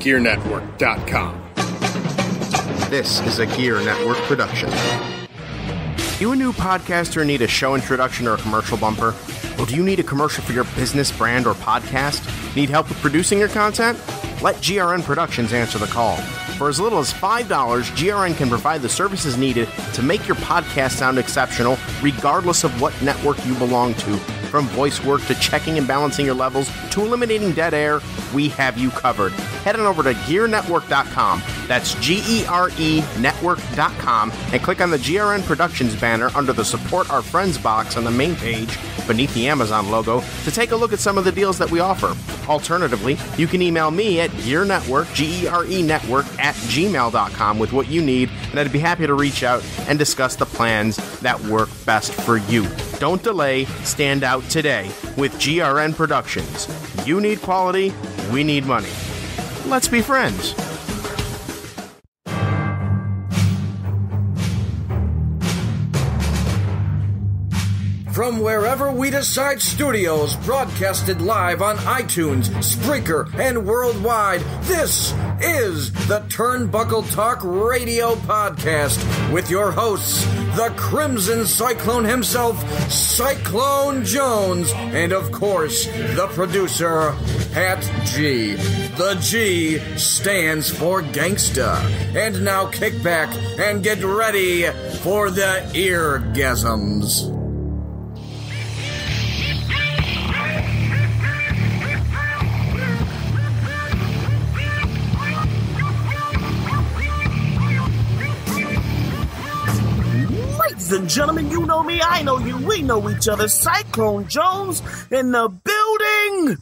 GearNetwork.com. This is a Gear Network production. You a new podcaster need a show introduction or a commercial bumper? Or do you need a commercial for your business, brand, or podcast? Need help with producing your content? Let GRN Productions answer the call. For as little as $5, GRN can provide the services needed to make your podcast sound exceptional, regardless of what network you belong to. From voice work to checking and balancing your levels to eliminating dead air, we have you covered. Head on over to GearNetwork.com. That's GERE Network.com and click on the GRN Productions banner under the Support Our Friends box on the main page beneath the Amazon logo to take a look at some of the deals that we offer. Alternatively, you can email me at GearNetwork, GERE Network @gmail.com with what you need, and I'd be happy to reach out and discuss the plans that work best for you. Don't delay, stand out today with GRN Productions. You need quality, we need money. Let's be friends. From wherever we decide studios, broadcasted live on iTunes, Spreaker, and worldwide, this is the Turnbuckle Talk Radio Podcast with your hosts, the Crimson Cyclone himself, Cyclone Jones, and of course, the producer, Pat G. The G stands for gangsta. And now kick back and get ready for the Eargasms. Ladies and gentlemen, you know me, I know you, we know each other. Cyclone Jones in the building.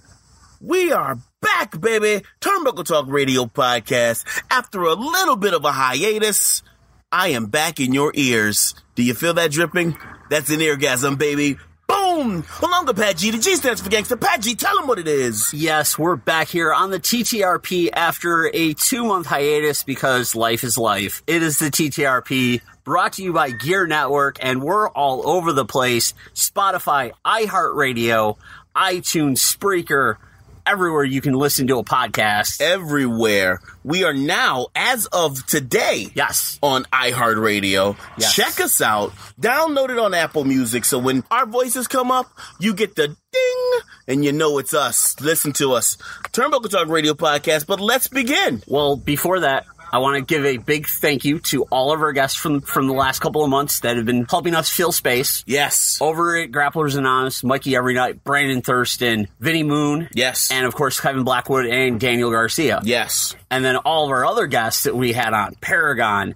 We are back, baby. Turnbuckle Talk Radio Podcast. After a little bit of a hiatus, I am back in your ears. Do you feel that dripping? That's an eargasm, baby. Boom! Along with Pat G. The G stands for gangster. Pat G, tell them what it is. Yes, we're back here on the TTRP after a 2-month hiatus because life is life. It is the TTRP, brought to you by Gear Network, and we're all over the place. Spotify, iHeartRadio, iTunes, Spreaker, everywhere you can listen to a podcast. Everywhere. We are now, as of today, Yes. on iHeartRadio. Yes. Check us out. Download it on Apple Music so when our voices come up, you get the ding and you know it's us. Listen to us. Turnbuckle Talk Radio Podcast, but let's begin. Well, before that, I want to give a big thank you to all of our guests from the last couple of months that have been helping us fill space. Yes. Over at Grapplers Anonymous, Mikey Every Night, Brandon Thurston, Vinny Moon. Yes. And, of course, Kevin Blackwood and Daniel Garcia. Yes. And then all of our other guests that we had on, Paragon,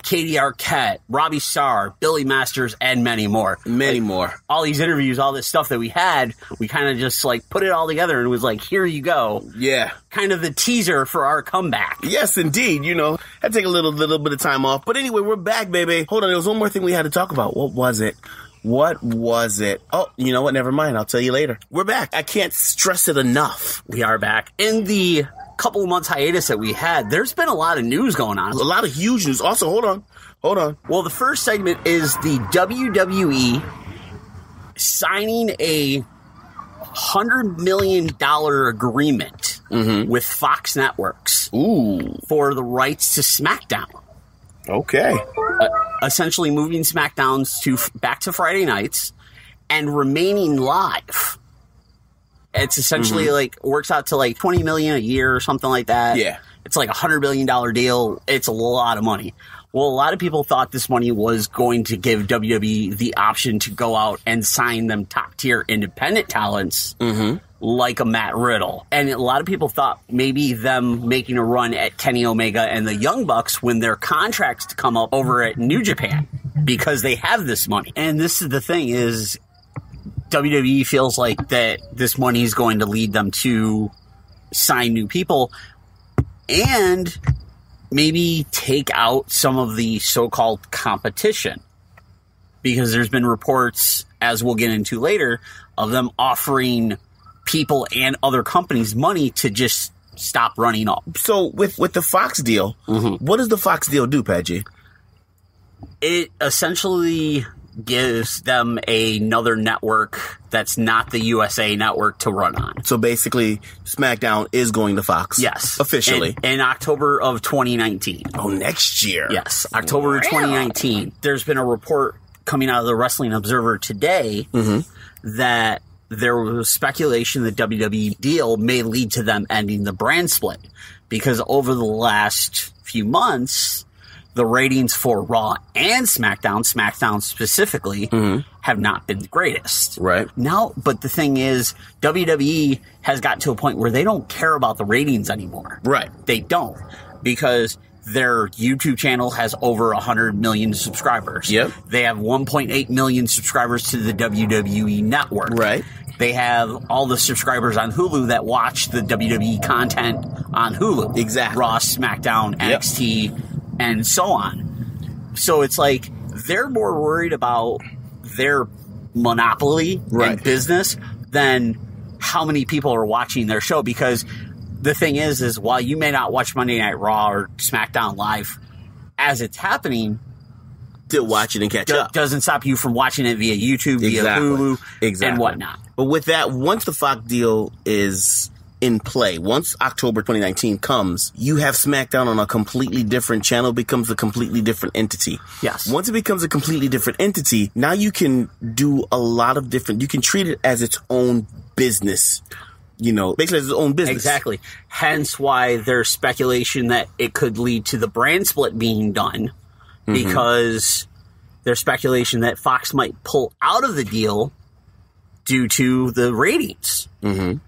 Katie Arquette, Robbie Starr, Billy Masters, and many more. Many more. All these interviews, all this stuff that we had, we kind of just put it all together and it was like, here you go. Yeah. Kind of the teaser for our comeback. Yes, indeed. You know, had to take a little bit of time off. But anyway, we're back, baby. Hold on. There was one more thing we had to talk about. What was it? Oh, you know what? Never mind. I'll tell you later. We're back. I can't stress it enough. We are back. In the couple of months hiatus that we had, there's been a lot of news going on. A lot of huge news. Also, hold on. Well, the first segment is the WWE signing a $100 million agreement with Fox Networks for the rights to SmackDown. Okay. Essentially moving SmackDowns back to Friday nights and remaining live. It's essentially works out to $20 million a year or something like that. Yeah. It's like a $100 million deal. It's a lot of money. Well, a lot of people thought this money was going to give WWE the option to go out and sign them top-tier independent talents like a Matt Riddle. And a lot of people thought maybe them making a run at Kenny Omega and the Young Bucks when their contracts come up over at New Japan because they have this money. And this is the thing is WWE feels like that this money is going to lead them to sign new people and maybe take out some of the so-called competition. Because there's been reports, as we'll get into later, of them offering people and other companies money to just stop running off. So with the Fox deal, what does the Fox deal do, Pagy? It essentially gives them another network that's not the USA network to run on. So basically, SmackDown is going to Fox. Yes. Officially. In October of 2019. Oh, next year. Yes. October of 2019. There's been a report coming out of the Wrestling Observer today that there was speculation the WWE deal may lead to them ending the brand split. Because over the last few months, the ratings for Raw and SmackDown specifically, have not been the greatest. Right. Now, but the thing is, WWE has got to a point where they don't care about the ratings anymore. Right. They don't. Because their YouTube channel has over 100 million subscribers. Yep. They have 1.8 million subscribers to the WWE network. Right. They have all the subscribers on Hulu that watch the WWE content on Hulu. Exactly. Raw, SmackDown, NXT, and so on. So it's like they're more worried about their monopoly and business than how many people are watching their show. Because the thing is while you may not watch Monday Night Raw or SmackDown live as it's happening, still watch it and catch up. Doesn't stop you from watching it via YouTube, via Hulu, and whatnot. But with that, once the Fox deal is in play, once October 2019 comes, you have SmackDown on a completely different channel, becomes a completely different entity. Yes. Once it becomes a completely different entity, now you can do a lot of different, you can treat it as its own business. You know, basically as its own business. Exactly. Hence why there's speculation that it could lead to the brand split being done, because there's speculation that Fox might pull out of the deal due to the ratings.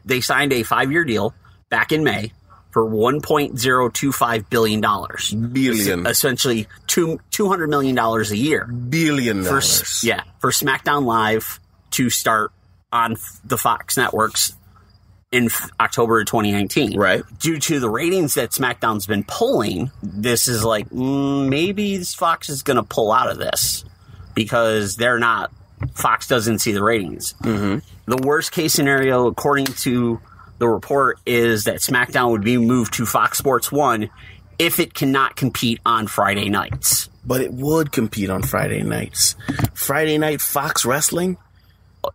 They signed a 5-year deal back in May for $1.025 billion. Billion. Essentially $200 million a year. Billion dollars. For SmackDown Live to start on the Fox networks in October of 2019. Right. Due to the ratings that SmackDown's been pulling, this is like, maybe Fox is going to pull out of this because Fox doesn't see the ratings. The worst case scenario, according to the report, is that SmackDown would be moved to Fox Sports 1 if it cannot compete on Friday nights. But it would compete on Friday nights. Friday night Fox Wrestling?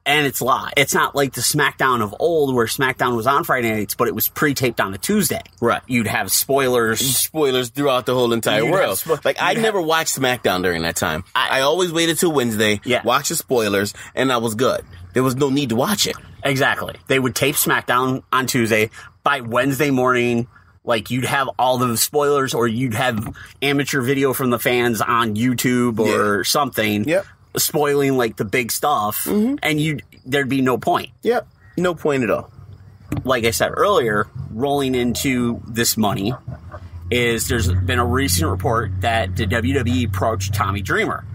And it's live. It's not like the SmackDown of old where SmackDown was on Friday nights, but it was pre-taped on a Tuesday. Right. You'd have spoilers throughout the whole entire world. I never watched SmackDown during that time. I always waited till Wednesday, watched the spoilers, and I was good. There was no need to watch it. Exactly. They would tape SmackDown on Tuesday. By Wednesday morning, like, you'd have all the spoilers, or you'd have amateur video from the fans on YouTube or something. Yep. Spoiling like the big stuff, and there'd be no point. Yep, no point at all. Like I said earlier, rolling into this money is there's been a recent report that the WWE approached Tommy Dreamer,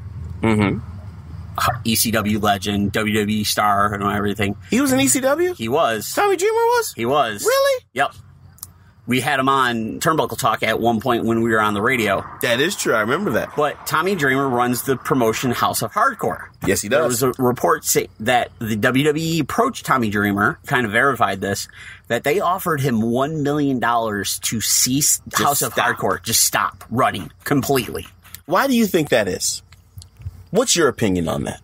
ECW legend, WWE star, and everything. He was in ECW? He was. Tommy Dreamer was? He was. Really? Yep. We had him on Turnbuckle Talk at one point when we were on the radio. That is true. I remember that. But Tommy Dreamer runs the promotion House of Hardcore. Yes, he does. There was a report that the WWE approached Tommy Dreamer, kind of verified this, that they offered him $1 million to cease House of Hardcore. Just stop running completely. Why do you think that is? What's your opinion on that?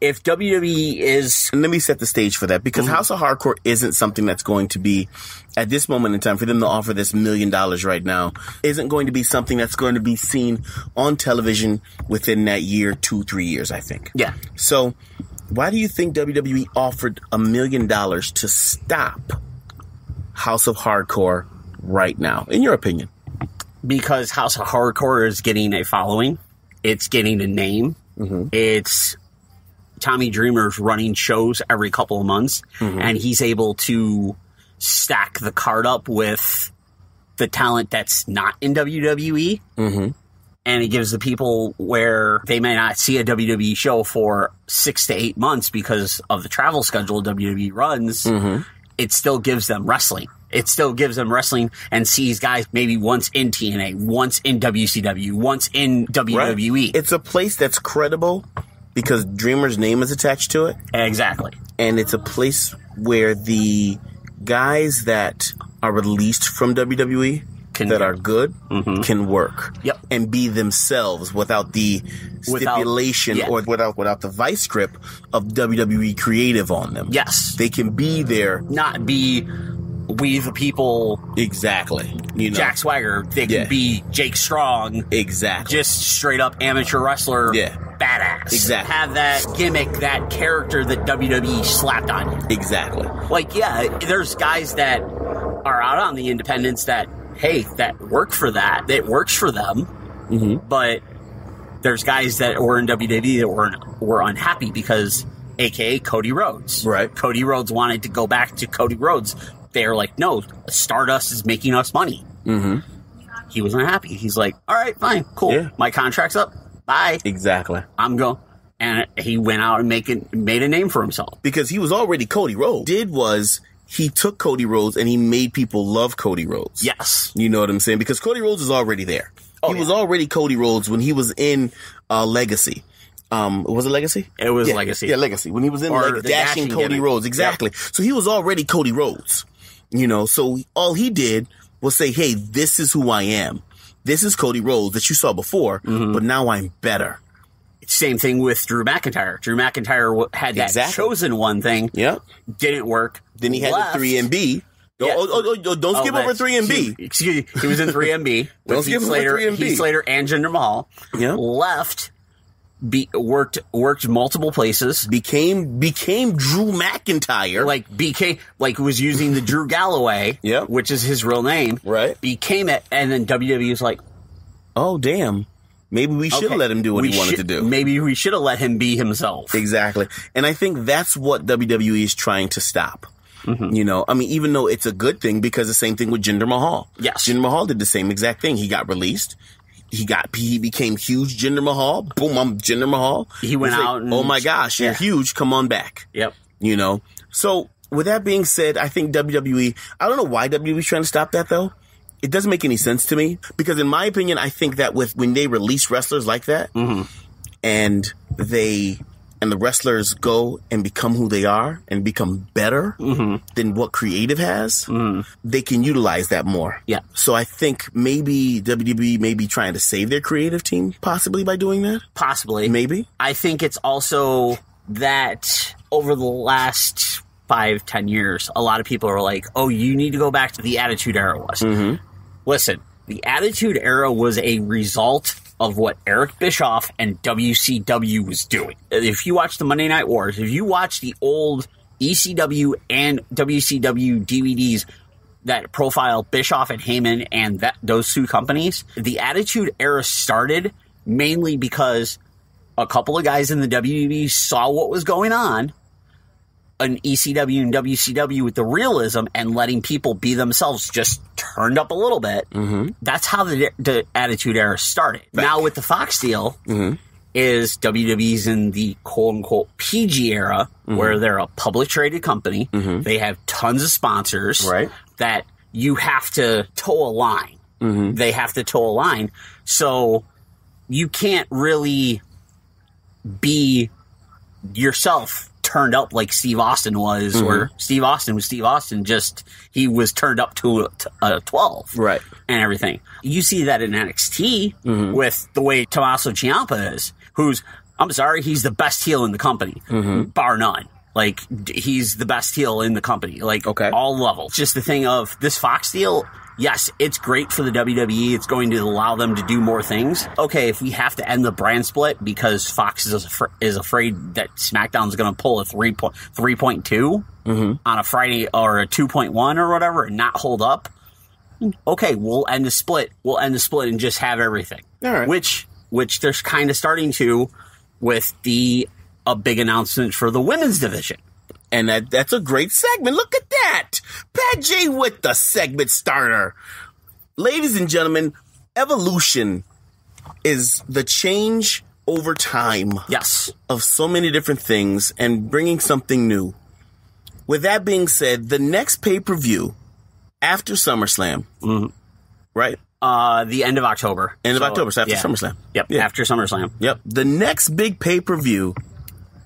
If WWE is... And let me set the stage for that, because House of Hardcore isn't something that's going to be, at this moment in time, for them to offer this $1 million right now, isn't going to be something that's going to be seen on television within that year, 2-3 years, I think. Yeah. So, why do you think WWE offered $1 million to stop House of Hardcore right now, in your opinion? Because House of Hardcore is getting a following. It's getting a name. It's... Tommy Dreamer's running shows every couple of months, and he's able to stack the card up with the talent that's not in WWE. And it gives the people where they may not see a WWE show for 6 to 8 months because of the travel schedule WWE runs. It still gives them wrestling. It still gives them wrestling and sees guys maybe once in TNA, once in WCW, once in WWE. Right. It's a place that's credible because Dreamer's name is attached to it. Exactly. And it's a place where the guys that are released from WWE that are good can work. Yep. And be themselves without the stipulation or without the vice grip of WWE creative on them. Yes. They can be there. Not be We the People. Exactly. You know. Jack Swagger. They can be Jake Strong. Exactly. Just straight up amateur wrestler. Yeah. Badass. Exactly. Have that gimmick, that character that WWE slapped on you. Exactly. Like, yeah, there's guys that are out on the independents that, hey, that work for that. It works for them. Mm-hmm. But there's guys that were in WWE that were unhappy because, a.k.a. Cody Rhodes. Right. Cody Rhodes wanted to go back to Cody Rhodes. They're like, no, Stardust is making us money. Mm-hmm. He was unhappy. He's like, all right, fine, cool. Yeah. My contract's up. Bye. Exactly. I'm going. And he went out and made a name for himself. Because he was already Cody Rhodes. He took Cody Rhodes and he made people love Cody Rhodes. Yes. You know what I'm saying? Because Cody Rhodes is already there. He was already Cody Rhodes when he was in Legacy. Was it Legacy? It was Legacy. Yeah, Legacy. When he was in Dashing Cody gimmick. Rhodes. Exactly. Yep. So he was already Cody Rhodes. You know, so all he did was say, hey, this is who I am. This is Cody Rhodes that you saw before, but now I'm better. Same thing with Drew McIntyre. Drew McIntyre had that chosen one thing. Yep. Didn't work. Then he had the 3MB. Yeah. Don't skip over 3MB. Excuse me. He was in 3MB. Don't skip over 3MB. Heath Slater and Jinder Mahal. Yeah. Left. Worked multiple places. Became Drew McIntyre. Like was using the Drew Galloway. Yep. Which is his real name. Right. Became it, and then WWE was like, oh damn. Maybe we should have let him do what he wanted to do. Maybe we should have let him be himself. Exactly. And I think that's what WWE is trying to stop. Mm-hmm. You know, I mean, even though it's a good thing, because the same thing with Jinder Mahal. Yes. Jinder Mahal did the same exact thing. He got released. He became huge Jinder Mahal. Boom, I'm Jinder Mahal. He went out and... oh my gosh, you're huge. Come on back. Yep. You know? So, with that being said, I think WWE... I don't know why WWE's trying to stop that, though. It doesn't make any sense to me. Because in my opinion, I think that when they release wrestlers like that, and the wrestlers go and become who they are and become better than what creative has, they can utilize that more. Yeah. So I think maybe WWE may be trying to save their creative team, possibly by doing that. Possibly. Maybe. I think it's also that over the last 5-10 years, a lot of people are like, oh, you need to go back to the Attitude Era was. Listen, the Attitude Era was a result of what Eric Bischoff and WCW was doing. If you watch the Monday Night Wars, if you watch the old ECW and WCW DVDs that profile Bischoff and Heyman and those two companies, the Attitude Era started mainly because a couple of guys in the WWE saw what was going on in ECW and WCW with the realism and letting people be themselves just turned up a little bit. That's how the Attitude Era started. Right. Now with the Fox deal, is WWE's in the quote-unquote PG era, where they're a public traded company. They have tons of sponsors that you have to toe a line. They have to toe a line. So you can't really be yourself turned up like Steve Austin was, or Steve Austin was Steve Austin, just he was turned up to a 12. Right. And everything. You see that in NXT with the way Tommaso Ciampa is, who's, I'm sorry, he's the best heel in the company, bar none. Like, he's the best heel in the company, like, all levels. Just the thing of this Fox deal, yes, it's great for the WWE. It's going to allow them to do more things. Okay, if we have to end the brand split because Fox is afraid that SmackDown's going to pull a 3.2 on a Friday or a 2.1 or whatever and not hold up, okay, we'll end the split. We'll end the split and just have everything. All right. Which they're kind of starting to with a big announcement for the women's division. And that's a great segment. Look at that. Pat J with the segment starter. Ladies and gentlemen, evolution is the change over time. Yes. Of so many different things and bringing something new. With that being said, the next pay-per-view after SummerSlam, right? The end of October. End of October, so after SummerSlam. Yep, yeah. After SummerSlam. Yep. The next big pay-per-view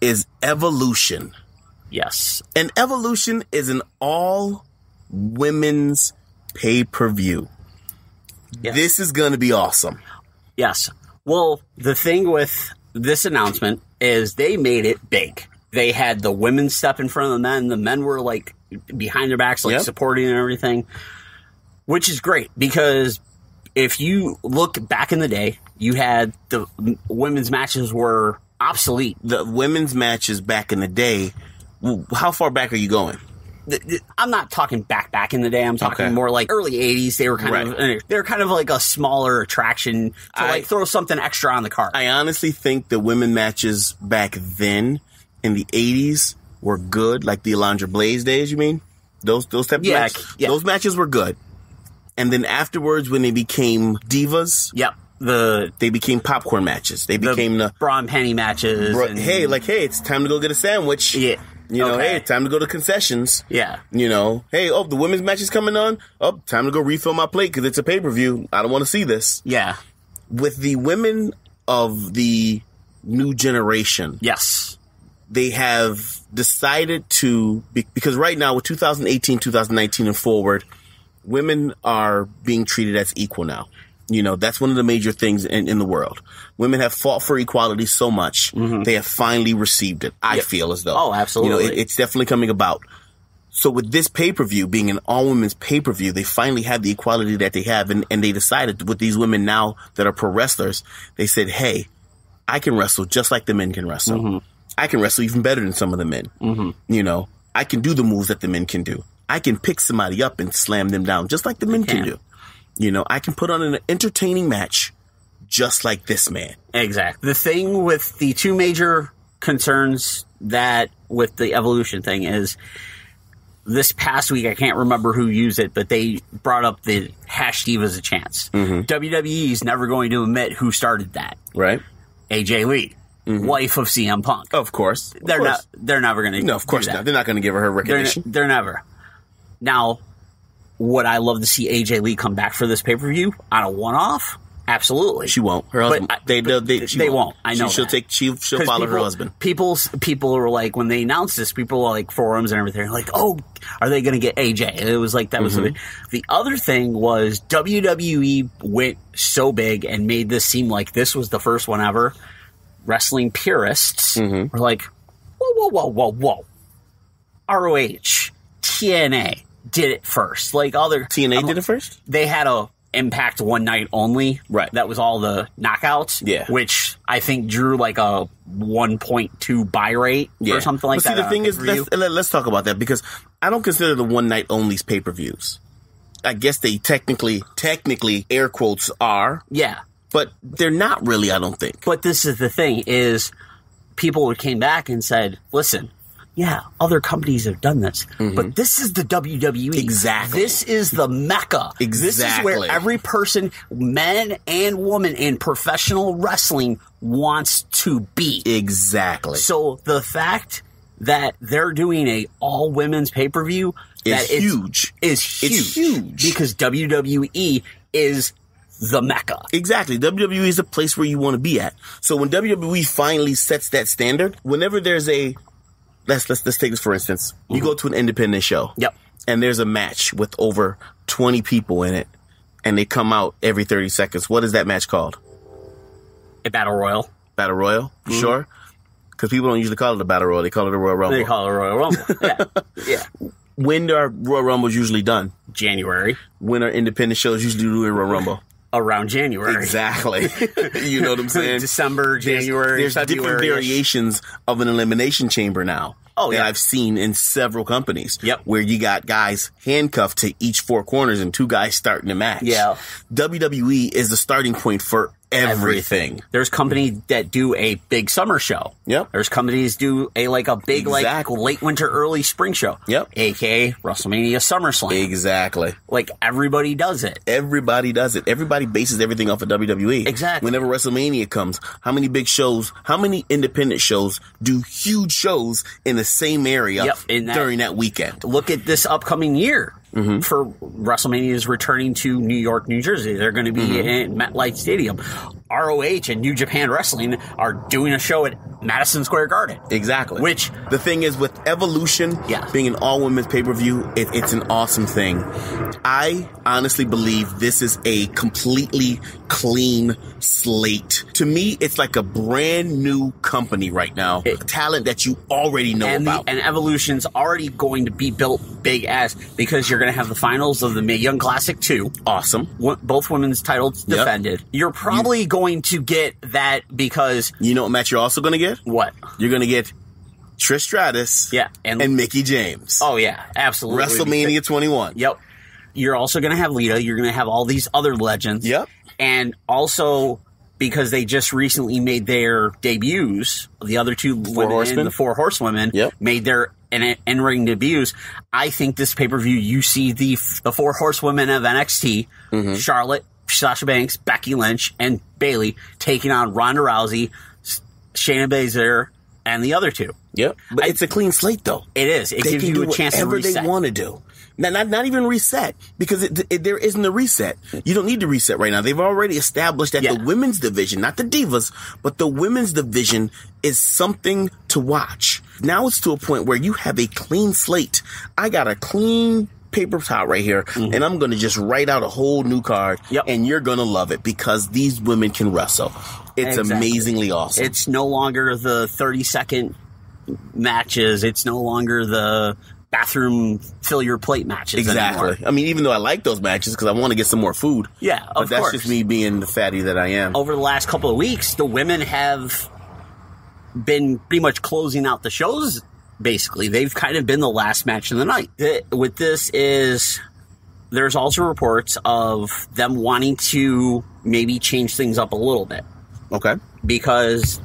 is Evolution. Yes. And Evolution is an all-women's pay-per-view. Yes. This is going to be awesome. Yes. Well, the thing with this announcement is they made it big. They had the women step in front of the men. The men were like behind their backs, like supporting and everything, which is great because if you look back in the day, you had the women's matches were obsolete. The women's matches back in the day, how far back are you going? I'm not talking back in the day. I'm talking more like early 80s. They were kind of like a smaller attraction to like throw something extra on the card. I honestly think the women matches back then in the 80s were good, like the Alundra Blaze days, you mean? Those type of matches? Yeah. Those matches were good. And then afterwards when they became divas, they became popcorn matches. They became the bra and panty matches. Hey, it's time to go get a sandwich. Yeah. You know, hey, time to go to concessions. Yeah. You know, hey, the women's match is coming on. Oh, time to go refill my plate because it's a pay-per-view. I don't want to see this. Yeah. With the women of the new generation. Yes. They have decided to, because right now with 2018, 2019 and forward, women are being treated as equal now. You know, that's one of the major things in the world. Women have fought for equality so much, they have finally received it, I feel as though. Oh, absolutely. You know, it's definitely coming about. So with this pay-per-view being an all-women's pay-per-view, they finally have the equality that they have, and they decided with these women now that are pro wrestlers, they said, hey, I can wrestle just like the men can wrestle. I can wrestle even better than some of the men. You know, I can do the moves that the men can do. I can pick somebody up and slam them down just like the men can do. You know, I can put on an entertaining match just like this man. Exactly. The thing with the two major concerns that with the evolution thing is this past week, I can't remember who used it, but they brought up the #Divas a chance. WWE is never going to admit who started that. Right. AJ Lee, wife of CM Punk. Of course. They're never going to. No, of course not. They're not going to give her recognition. They're never. Now, would I love to see AJ Lee come back for this pay-per-view on a one-off? Absolutely. She won't. Her husband. They won't. I know She'll follow her husband. People are like, when they announced this, people were like forums and everything, like, oh, are they going to get AJ? And it was like, that was the other thing was WWE went so big and made this seem like this was the first one ever. Wrestling purists were like, whoa. ROH, TNA did it first. Like TNA did it first? They had a Impact one night only. Right. That was all the knockouts. Yeah. Which I think drew like a 1.2 buy rate or something like that. See, the thing is, let's talk about that because I don't consider the one night only's pay-per-views. I guess they technically, air quotes, are. Yeah. But they're not really, I don't think. But this is the thing is people came back and said, listen, yeah, other companies have done this, but this is the WWE. Exactly. This is the Mecca. Exactly. This is where every person, man and woman in professional wrestling wants to be. Exactly. So the fact that they're doing a all women's pay-per-view is huge. It's huge because WWE is the Mecca. Exactly. WWE is the place where you want to be at. So when WWE finally sets that standard, whenever there's let's take this for instance. You go to an independent show. Yep. And there's a match with over 20 people in it, and they come out every 30 seconds. What is that match called? A Battle Royal. Battle Royal? Sure? Because people don't usually call it a Battle Royal. They call it a Royal Rumble. They call it a Royal Rumble. Yeah. When are Royal Rumbles usually done? January. When are independent shows usually doing a Royal Rumble? Around January. Exactly. You know what I'm saying? December, January, There's different variations of an elimination chamber now. Oh, that I've seen in several companies. Yep. Where you got guys handcuffed to each four corners and two guys starting the match. Yeah. WWE is the starting point for everything. There's companies that do a big summer show. Yep. There's companies do a big late winter, early spring show. Yep. AKA WrestleMania SummerSlam. Exactly. Like everybody does it. Everybody does it. Everybody bases everything off of WWE. Exactly. Whenever WrestleMania comes, how many big shows, how many independent shows do huge shows in the same area during that weekend? Look at this upcoming year. For WrestleMania is returning to New York, New Jersey. They're going to be in MetLife Stadium. ROH and New Japan Wrestling are doing a show at Madison Square Garden. Exactly. Which, the thing is, with Evolution being an all-women's pay-per-view, it's an awesome thing. I honestly believe this is a completely clean slate. To me, it's like a brand new company right now. Talent that you already know about. And Evolution's already going to be built big ass because you're going to have the finals of the Mae Young Classic 2. Awesome. Both women's titles defended. You're probably going to get that because... You know what match you're also going to get? What? You're going to get Trish Stratus and Mickie James. Oh, yeah. Absolutely. WrestleMania 21. Yep. You're also going to have Lita. You're going to have all these other legends. Yep. And also, because they just recently made their debuts, the other two women, the Four Horsewomen, made their in-ring debuts. I think this pay-per-view, you see the Four Horsewomen of NXT, Charlotte, Sasha Banks, Becky Lynch, and Bayley taking on Ronda Rousey, Shayna Baszler, and the other two. Yep. But it's a clean slate, though. It is. It gives you a chance to reset. Whatever they want to do. Not even reset, because there isn't a reset. You don't need to reset right now. They've already established that the women's division, not the Divas, but the women's division is something to watch. Now it's to a point where you have a clean slate. I got a clean paper top right here, and I'm going to just write out a whole new card, and you're going to love it because these women can wrestle. It's amazingly awesome. It's no longer the 30-second matches. It's no longer the bathroom fill your plate matches anymore. I mean, even though I like those matches because I want to get some more food. Yeah, of but that's course. just me being the fatty that I am. Over the last couple of weeks, the women have been pretty much closing out the shows, basically. They've kind of been the last match of the night. With this there's also reports of them wanting to maybe change things up a little bit. Okay. Because,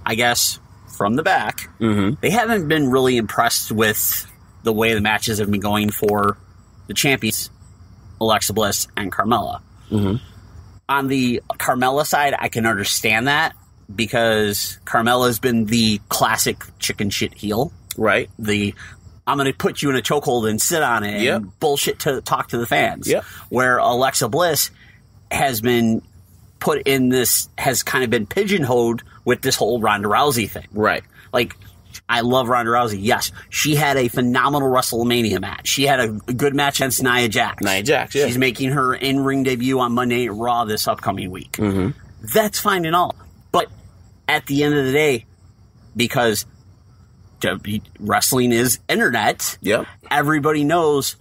I guess, from the back, they haven't been really impressed with the way the matches have been going for the champions, Alexa Bliss and Carmella. On the Carmella side, I can understand that because Carmella's been the classic chicken shit heel. Right. I'm going to put you in a chokehold and sit on it and bullshit to talk to the fans. Yep. Where Alexa Bliss has been put in this, has kind of been pigeonholed with this whole Ronda Rousey thing. Right. Like, I love Ronda Rousey. Yes, she had a phenomenal WrestleMania match. She had a good match against Nia Jax. She's making her in-ring debut on Monday Night Raw this upcoming week. That's fine and all. But at the end of the day, because wrestling is internet, everybody knows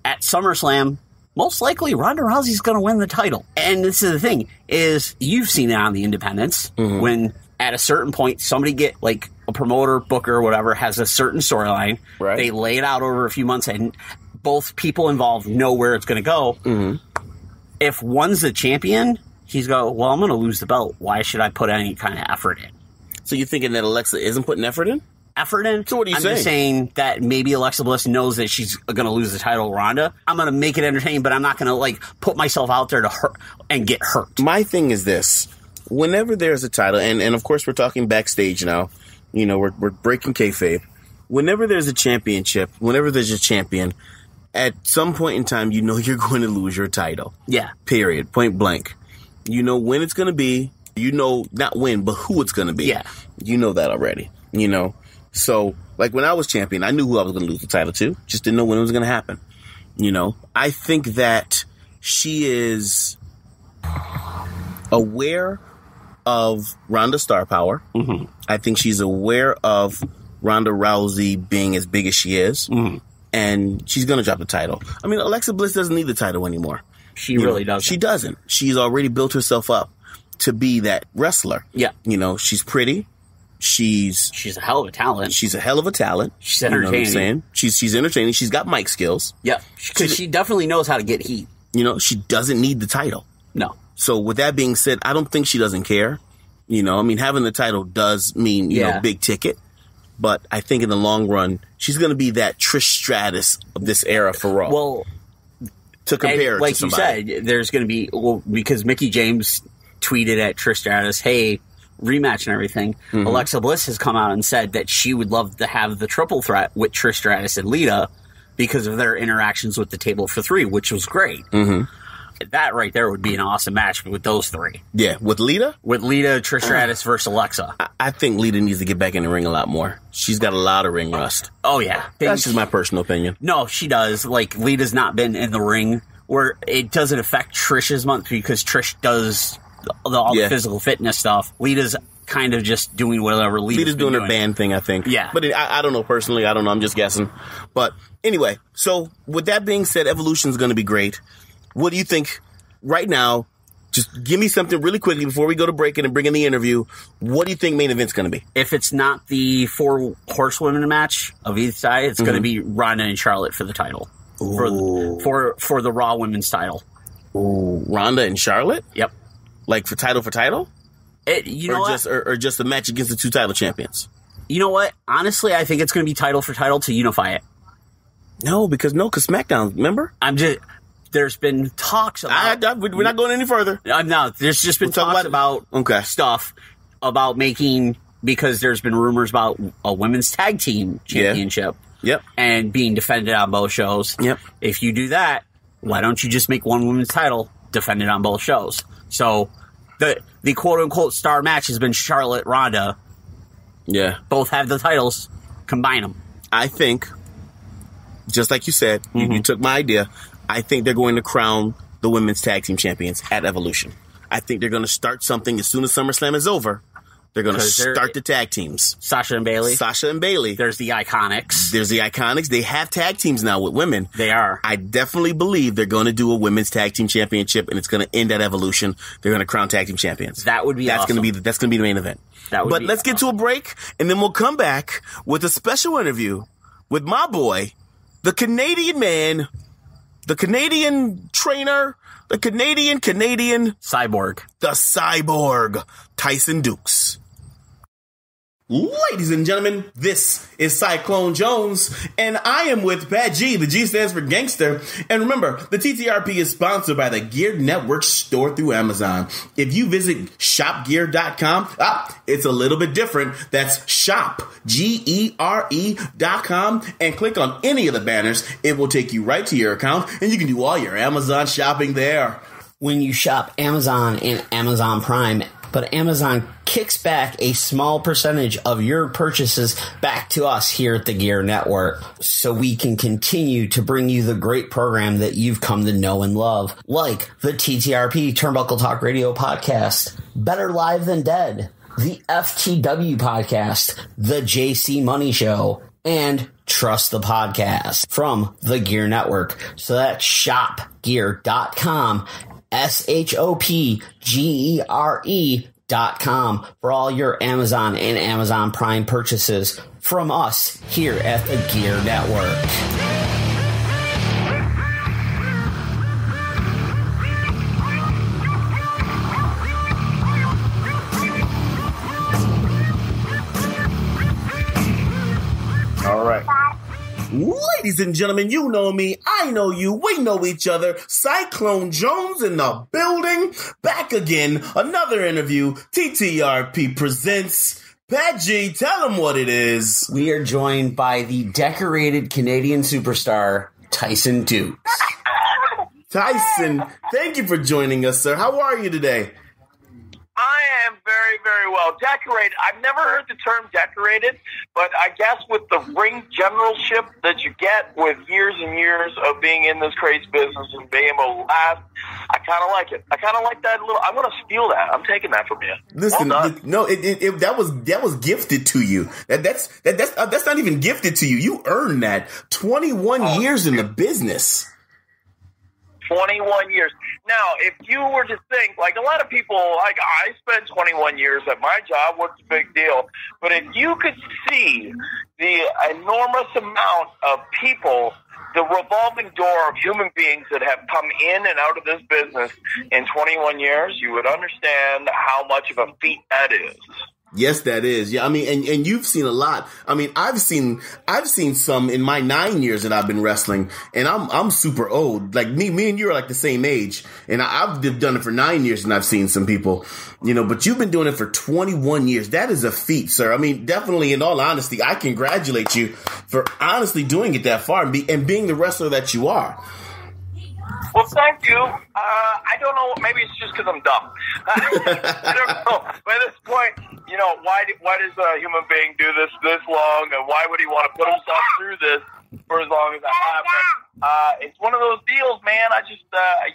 at SummerSlam, most likely Ronda Rousey's going to win the title. And this is the thing, is you've seen it on the independents when at a certain point somebody get like a promoter, booker, whatever, has a certain storyline. Right. They lay it out over a few months and both people involved know where it's going to go. If one's the champion, he's go, well, I'm going to lose the belt. Why should I put any kind of effort in? So you're thinking that Alexa isn't putting effort in? So what are you saying? I'm just saying that maybe Alexa Bliss knows that she's going to lose the title to Ronda. I'm going to make it entertaining, but I'm not going to like put myself out there to hurt and get hurt. My thing is this. Whenever there's a title, and of course we're talking backstage now, you know, we're breaking kayfabe. Whenever there's a championship, whenever there's a champion, at some point in time, you know you're going to lose your title. Yeah. Period. Point blank. You know when it's going to be. You know, not when, but who it's going to be. Yeah. You know that already. You know. So, like when I was champion, I knew who I was going to lose the title to. Just didn't know when it was going to happen. You know. I think that she is aware of Ronda's star power. I think she's aware of Ronda Rousey being as big as she is. And she's going to drop the title. I mean, Alexa Bliss doesn't need the title anymore. She really doesn't. She doesn't. She's already built herself up to be that wrestler. Yeah. You know, she's pretty. She's a hell of a talent. She's a hell of a talent. She's entertaining. You know what I'm saying? She's entertaining. She's got mic skills. Yeah. Because she definitely knows how to get heat. You know, she doesn't need the title. No. So with that being said, I don't think she doesn't care. You know, I mean, having the title does mean, you know, big ticket. But I think in the long run, she's going to be that Trish Stratus of this era for Raw. Well, to compare like to somebody. you said, there's going to be, well, because Mickie James tweeted at Trish Stratus, hey, rematch and everything. Alexa Bliss has come out and said that she would love to have the triple threat with Trish Stratus and Lita because of their interactions with the Table for Three, which was great. that right there would be an awesome match with those three. Yeah, with Lita? With Lita, Trish Stratus versus Alexa. I think Lita needs to get back in the ring a lot more. She's got a lot of ring rust. Oh, yeah. That's just my personal opinion. No, she does. Like, Lita's not been in the ring where it doesn't affect Trish as much because Trish does all the physical fitness stuff. Lita's kind of just doing whatever Lita's doing her band thing, I think. Yeah. But I don't know personally. I don't know. I'm just guessing. But anyway, so with that being said, Evolution's going to be great. What do you think right now? Just give me something really quickly before we go to break and bring in the interview. What do you think main event's going to be? If it's not the 4 horsewomen match of each side, it's going to be Ronda and Charlotte for the title. For the Raw women's title. Ooh, Ronda and Charlotte? Yep. Like for title? You know what? Or just a match against the 2 title champions? You know what? Honestly, I think it's going to be title for title to unify it. No, because SmackDown, remember? There's been talks about... we're not going any further. No, there's just been talks about stuff about making... Because there's been rumors about a women's tag team championship. Yep. And being defended on both shows. Yep. If you do that, why don't you just make one women's title defended on both shows? So... The quote-unquote star match has been Charlotte-Ronda. Yeah. Both have the titles. Combine them. I think, just like you said, you took my idea, I think they're going to crown the women's tag team champions at Evolution. I think they're going to start something as soon as SummerSlam is over. They're going to start the tag teams. Sasha and Bayley. There's the Iconics. They have tag teams now with women. They are. I definitely believe they're going to do a women's tag team championship, and it's going to end at Evolution. They're going to crown tag team champions. That would be awesome. That's going to be the main event. But let's get to a break, and then we'll come back with a special interview with my boy, the Canadian man, the Canadian trainer, the Canadian Cyborg. The Cyborg, Tyson Dux. Ladies and gentlemen, this is Cyclone Jones, and I am with Pat G. The G stands for gangster. And remember, the TTRP is sponsored by the Gear Network store through Amazon. If you visit shopgear.com, it's a little bit different. That's shop, GERE.com, and click on any of the banners. It will take you right to your account, and you can do all your Amazon shopping there. When you shop Amazon and Amazon Prime, but Amazon kicks back a small percentage of your purchases back to us here at the Gear Network so we can continue to bring you the great program that you've come to know and love, like the TTRP Turnbuckle Talk Radio podcast, Better Live Than Dead, the FTW podcast, the JC Money Show, and Trust the Podcast from the Gear Network. So that's shopgear.com, SHOPGERE.com for all your Amazon and Amazon Prime purchases from us here at the Gear Network. All right. Ladies and gentlemen, you know me, I know you, we know each other. Cyclone Jones in the building. Back again, another interview. TTRP presents. Pat G, tell him what it is. We are joined by the decorated Canadian superstar, Tyson Dux. Tyson, thank you for joining us, sir. How are you today? I am very, very well. Decorated. I've never heard the term decorated, but I guess with the ring generalship that you get with years and years of being in this crazy business and being able to last, I kind of like it. I kind of like that little. I'm going to steal that. I'm taking that from you. Listen, that was gifted to you. That's not even gifted to you. You earned that. 21 years in the business. 21 years. Now, if you were to think, like a lot of people, like I spent 21 years at my job, what's the big deal? But if you could see the enormous amount of people, the revolving door of human beings that have come in and out of this business in 21 years, you would understand how much of a feat that is. Yes, that is. Yeah, I mean, and you've seen a lot. I mean, I've seen some in my 9 years that I've been wrestling, and I'm super old. Like me and you are like the same age, and I've done it for 9 years, and I've seen some people, but you've been doing it for 21 years. That is a feat, sir. I mean, definitely, in all honesty, I congratulate you for honestly doing it that far and being the wrestler that you are. Well, thank you. I don't know. Maybe it's just because I'm dumb. I don't know. But at this point, why does a human being do this long, and why would he want to put himself through this for as long as I have? It's one of those deals, man. I just,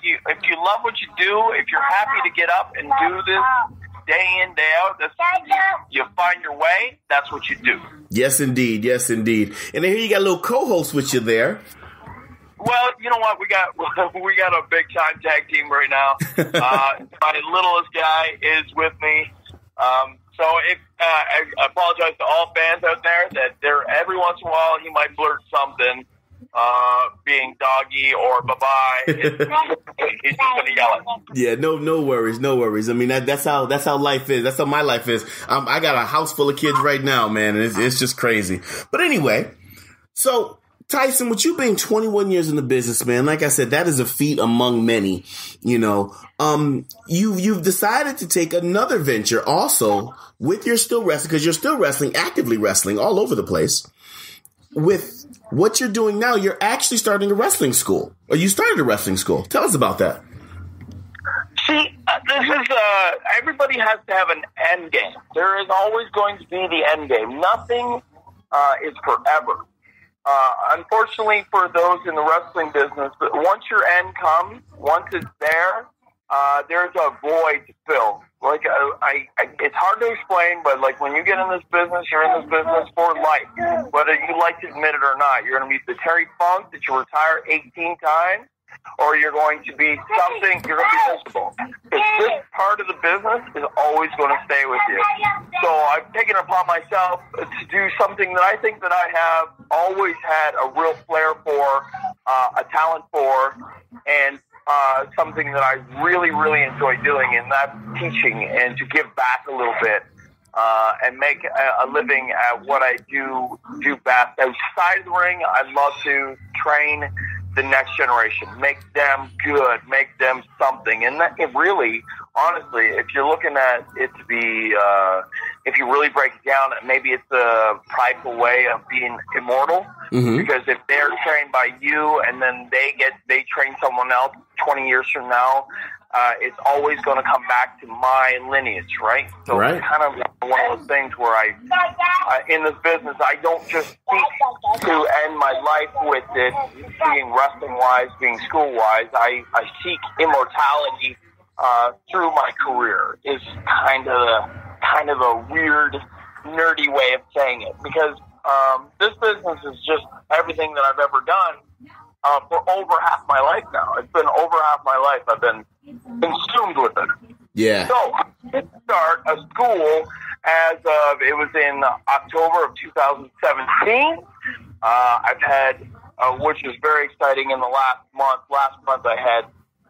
if you love what you do, if you're happy to get up and do this day in, day out, you find your way, that's what you do. Yes, indeed. Yes, indeed. And then here you got a little co-host with you there. Well, you know what? We got a big time tag team right now. My littlest guy is with me. So I apologize to all fans out there that every once in a while he might blurt something, being doggy or bye-bye. He's just going to yell it. Yeah, no worries. I mean, that's how life is. That's how my life is. I got a house full of kids right now, man, and it's just crazy. But anyway, so Tyson, with you being 21 years in the business, man, like I said, that is a feat among many. You've decided to take another venture also with your still wrestling, because you're still wrestling, actively wrestling all over the place. With what you're doing now, you're actually starting a wrestling school, or you started a wrestling school. Tell us about that. See, this is everybody has to have an end game. There is always going to be the end game. Nothing is forever. Unfortunately, for those in the wrestling business, once your end comes, once it's there, there's a void to fill. Like, it's hard to explain, but like when you get in this business, you're in this business for life. Whether you like to admit it or not, you're going to be the Terry Funk that you retire 18 times, or you're going to be something, you're going to be miserable. Because this part of the business is always going to stay with you. So I've taken it upon myself to do something that I think that I have always had a real flair for, a talent for, and something that I really, really enjoy doing, and that's teaching and to give back a little bit and make a living at what I do best. Outside of the ring, I love to train the next generation, make them good, make them something. And that, it really, honestly, if you're looking at it to be, if you really break it down, maybe it's a prideful way of being immortal. Mm-hmm. Because if they're trained by you and then they train someone else 20 years from now, it's always going to come back to my lineage, right? So right. It's kind of one of those things where I in this business, I don't just seek to end my life with it being wrestling-wise, being school-wise. I seek immortality through my career is kind of a weird, nerdy way of saying it, because this business is just everything that I've ever done for over half my life now. It's been over half my life. I've been consumed with it. Yeah. So I did start a school as of, it was in October of 2017. I've had, which is very exciting, in the last month I had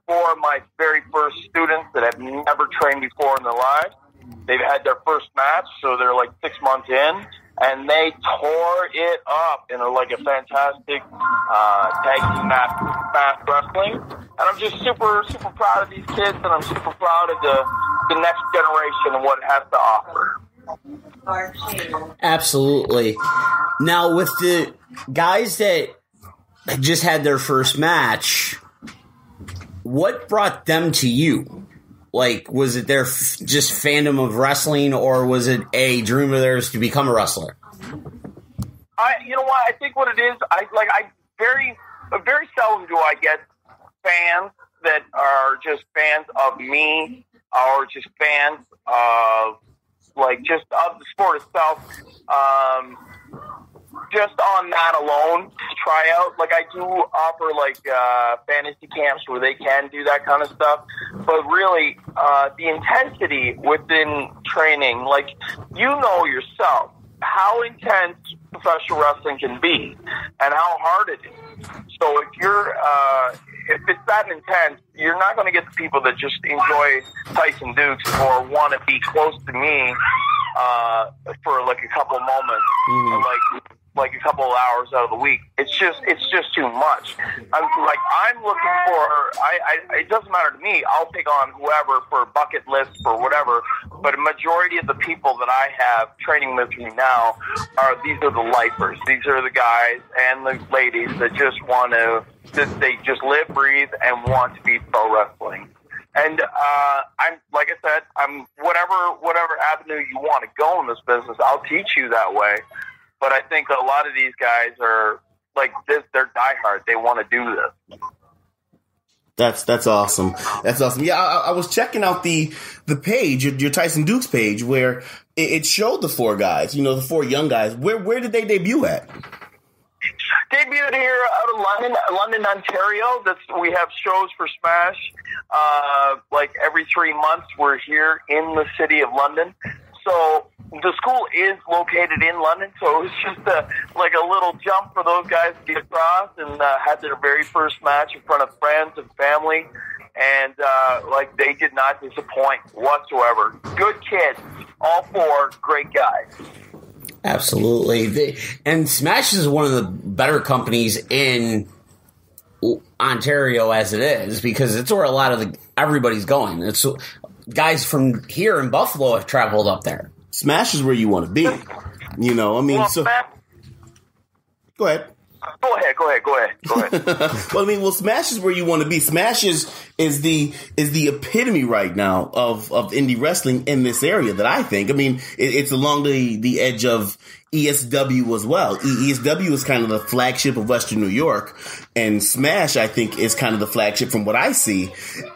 4 of my very first students that have never trained before in their lives. They've had their first match, so they're like 6 months in, and they tore it up in a fantastic tag team match wrestling. And I'm just super, super proud of these kids, and I'm super proud of the next generation and what it has to offer. Absolutely. Now, with the guys that just had their first match, what brought them to you? Like, was it their just fandom of wrestling, or was it a dream of theirs to become a wrestler? You know what? I think what it is, very seldom do I get fans that are just fans of me, or just fans of just of the sport itself. Just on that alone, to try out. I do offer fantasy camps where they can do that kind of stuff. But really, the intensity within training, you know yourself how intense professional wrestling can be and how hard it is. So if it's that intense, you're not going to get the people that just enjoy Tyson Dux or want to be close to me for a couple of moments, a couple of hours out of the week. It's just too much. I'm looking for. It doesn't matter to me. I'll take on whoever for bucket list or whatever. but a majority of the people that I have training with me now these are the lifers. These are the guys and the ladies that just they just live, breathe, and want to be pro wrestling. And I'm, like I said, I'm whatever avenue you want to go in this business, I'll teach you that way. But I think a lot of these guys are like this; they're diehard. They want to do this. That's awesome. That's awesome. Yeah, I was checking out the page, your Tyson Dux page, where it showed the four guys. You know, the four young guys. Where did they debut at? Debuted here out of London, Ontario. We have shows for Smash. Like every 3 months, we're here in the city of London. So the school is located in London, so it was just a little jump for those guys to get across, and had their very first match in front of friends and family, and they did not disappoint whatsoever. Good kids, all four great guys. Absolutely. And Smash is one of the better companies in Ontario as it is, because it's where a lot of everybody's going. It's guys from here in Buffalo have traveled up there. Smash is where you want to be. You know, I mean, go ahead. Go ahead. Well, Smash is where you want to be. Smash is the epitome right now of indie wrestling in this area that I think. I mean, it's along the edge of ESW as well. ESW is kind of the flagship of Western New York, and Smash, I think, is kind of the flagship from what I see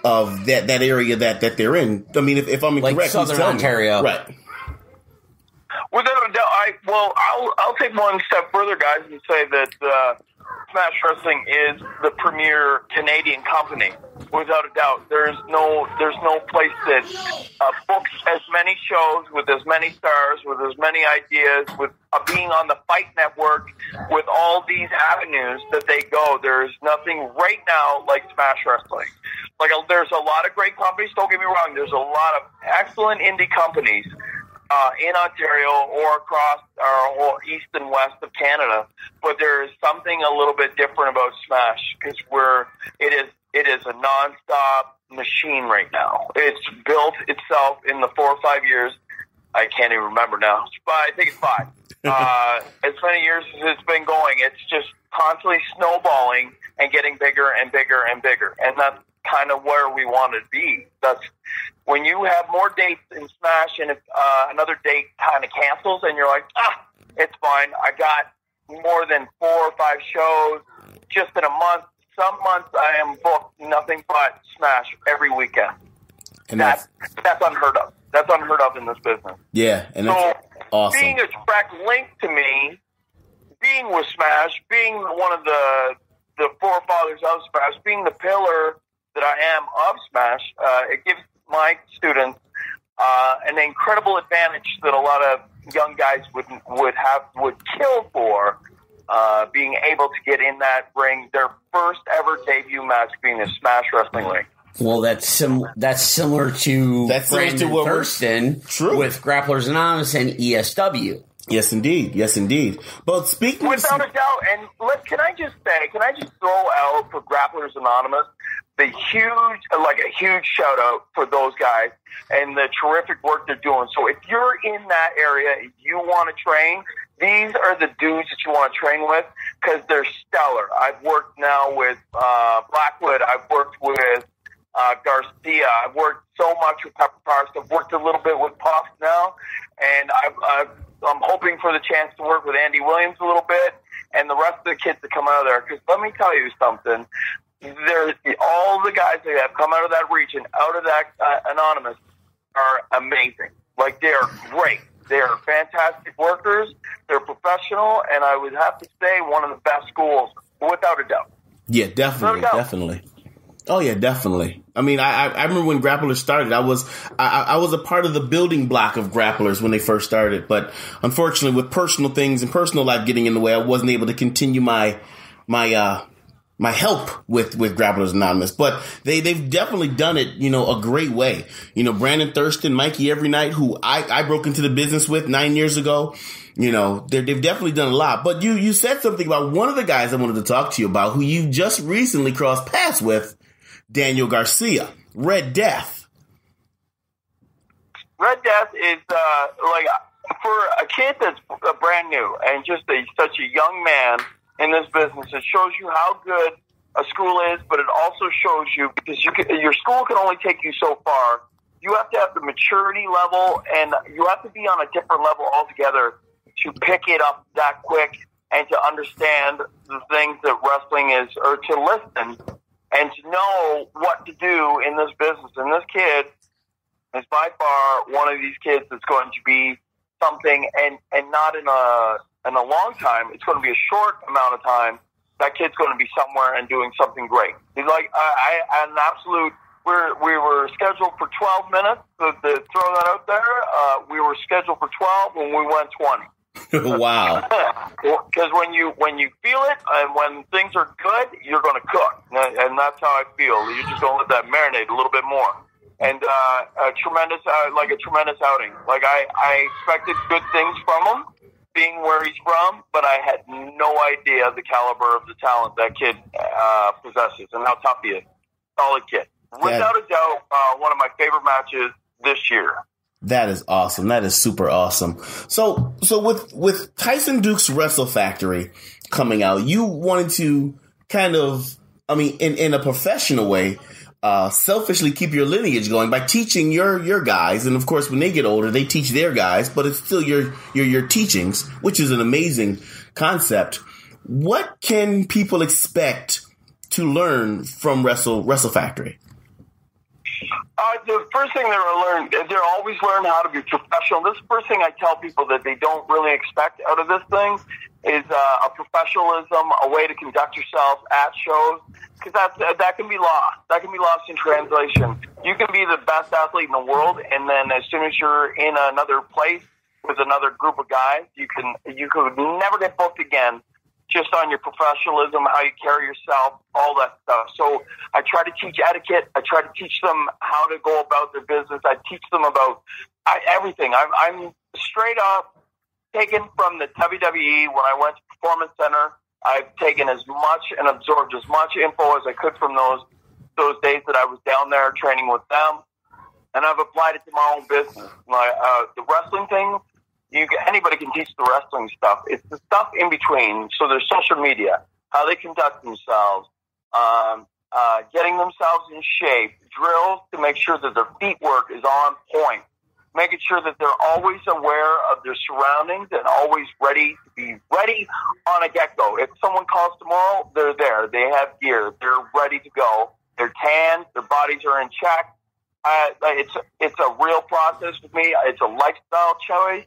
of that area that they're in. I mean, if I'm incorrect, Southern Ontario, right? Without a doubt, I'll take one step further, guys, and say that Smash Wrestling is the premier Canadian company. Without a doubt, there's no place that books as many shows with as many stars, with as many ideas, with being on the Fight Network, with all these avenues that they go. There's nothing right now like Smash Wrestling. There's a lot of great companies. Don't get me wrong. There's a lot of excellent indie companies in Ontario or across our whole east and west of Canada, but there is something a little bit different about Smash because it is a nonstop machine right now. It's built itself in the 4 or 5 years. I can't even remember now, but I think it's 5. As many years as it's been going, it's just constantly snowballing and getting bigger and bigger and bigger, and that's kind of where we want to be. That's when you have more dates in Smash, and if another date kind of cancels, and you're like, it's fine. I got more than 4 or 5 shows just in a month. Some months I am booked nothing but Smash every weekend. And that's unheard of. That's unheard of in this business. Yeah, and that's awesome. Being a direct link to me, being with Smash, being one of the forefathers of Smash, being the pillar that I am of Smash, it gives my students an incredible advantage that a lot of young guys would kill for, being able to get in that ring, their first ever debut match being a Smash Wrestling ring. Well, that's similar to Brandon Thurston with Grapplers Anonymous and ESW. Yes, indeed. But speaking without a doubt, and can I just throw out for Grapplers Anonymous a huge shout out for those guys and the terrific work they're doing. So if you're in that area, if you want to train, these are the dudes that you want to train with because they're stellar. I've worked now with Blackwood. I've worked with Garcia. I've worked so much with Pepper Parks. I've worked a little bit with Puff now, and I'm hoping for the chance to work with Andy Williams a little bit and the rest of the kids that come out of there. Because let me tell you something. All the guys that have come out of that region, out of that Anonymous, are amazing. They are great. They are fantastic workers. They're professional, and I would have to say one of the best schools, without a doubt. Yeah, definitely. Oh yeah, definitely. I mean, I remember when Grapplers started. I was a part of the building block of Grapplers when they first started, but unfortunately, with personal things and personal life getting in the way, I wasn't able to continue my help with Grapplers Anonymous. But they've definitely done it, a great way. Brandon Thurston, Mikey Every Night, who I broke into the business with 9 years ago. They've definitely done a lot. But you said something about one of the guys I wanted to talk to you about, who you just recently crossed paths with, Daniel Garcia, Red Death. Red Death is like for a kid that's brand new and just such a young man in this business. It shows you how good a school is, but it also shows you because your school can only take you so far. You have to have the maturity level, and you have to be on a different level altogether to pick it up that quick and to understand the things that wrestling is, or to listen and to know what to do in this business. And this kid is by far one of these kids that's going to be something, and not in a long time. It's going to be a short amount of time. That kid's going to be somewhere and doing something great. He's like an absolute. We were scheduled for 12 minutes. To throw that out there, we were scheduled for 12 and we went 20. Wow. Because when you feel it and when things are good, you're going to cook, and that's how I feel. You're just going to let that marinate a little bit more. And a tremendous outing. Like I expected good things from him, being where he's from, but I had no idea the caliber of the talent that kid possesses and how tough he is. Solid kid. Without a doubt, one of my favorite matches this year. That is awesome. That is super awesome. So with Tyson Dux Wrestle Factory coming out, you wanted to kind of, in a professional way, selfishly keep your lineage going by teaching your guys. And of course, when they get older, they teach their guys, but it's still your teachings, which is an amazing concept. What can people expect to learn from Wrestle Factory? The first thing they'll always learn how to be professional. This is the first thing I tell people that they don't really expect out of this thing is a professionalism, a way to conduct yourself at shows, because that can be lost. That can be lost in translation. You can be the best athlete in the world, and then as soon as you're in another place with another group of guys, you could never get booked again. Just on your professionalism, how you carry yourself, all that stuff. So I try to teach etiquette. I try to teach them how to go about their business. I teach them about everything. I'm straight up taken from the WWE when I went to Performance Center. I've taken as much and absorbed as much info as I could from those days that I was down there training with them, and I've applied it to my own business. The wrestling thing. Anybody can teach the wrestling stuff. It's the stuff in between. So there's social media, how they conduct themselves, getting themselves in shape, drills to make sure that their feet work is on point, making sure that they're always aware of their surroundings and always ready to be ready on a get-go. If someone calls tomorrow, they're there. They have gear. They're ready to go. They're tanned. Their bodies are in check. It's a real process with me. It's a lifestyle choice.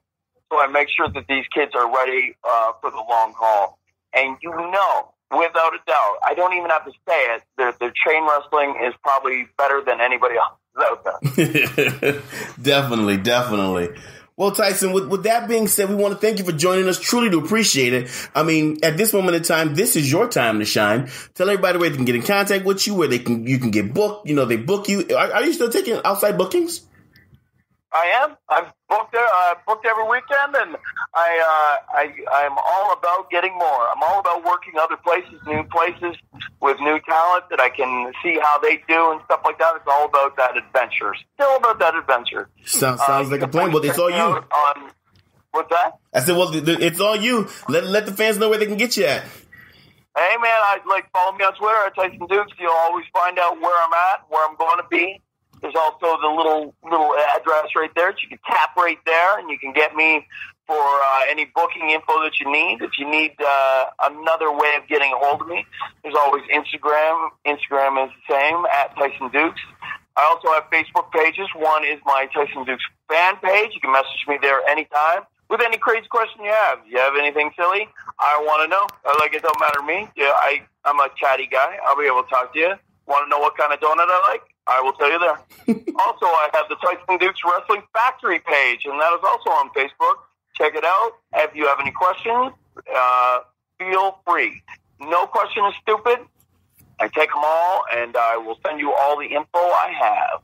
So I make sure that these kids are ready for the long haul. And without a doubt, I don't even have to say it, their chain wrestling is probably better than anybody else out there. Definitely. Well, Tyson, with that being said, we want to thank you for joining us. Truly do appreciate it. At this moment in time, this is your time to shine. Tell everybody where they can get in contact with you, where you can get booked. They book you. Are you still taking outside bookings? I am. I've booked every weekend, and I'm all about getting more. I'm all about working other places, new places with new talent that I can see how they do and stuff like that. It's all about that adventure. Still about that adventure. Sounds like a plan. Well, it's all you. What's that? I said, well, it's all you. Let the fans know where they can get you at. Hey, man, follow me on Twitter at Tyson Dux. You'll always find out where I'm at, where I'm going to be. There's also the little address right there that you can tap right there, and you can get me for any booking info that you need. If you need another way of getting a hold of me, there's always Instagram. Instagram is the same, at Tyson Dux. I also have Facebook pages. One is my Tyson Dux fan page. You can message me there anytime with any crazy question you have. You have anything silly? I want to know. It don't matter to me. Yeah, I'm a chatty guy. I'll be able to talk to you. Want to know what kind of donut I like? I will tell you there. Also, I have the Tyson Dux Wrestling Factory page, and that is also on Facebook. Check it out. If you have any questions, feel free. No question is stupid. I take them all, and I will send you all the info I have.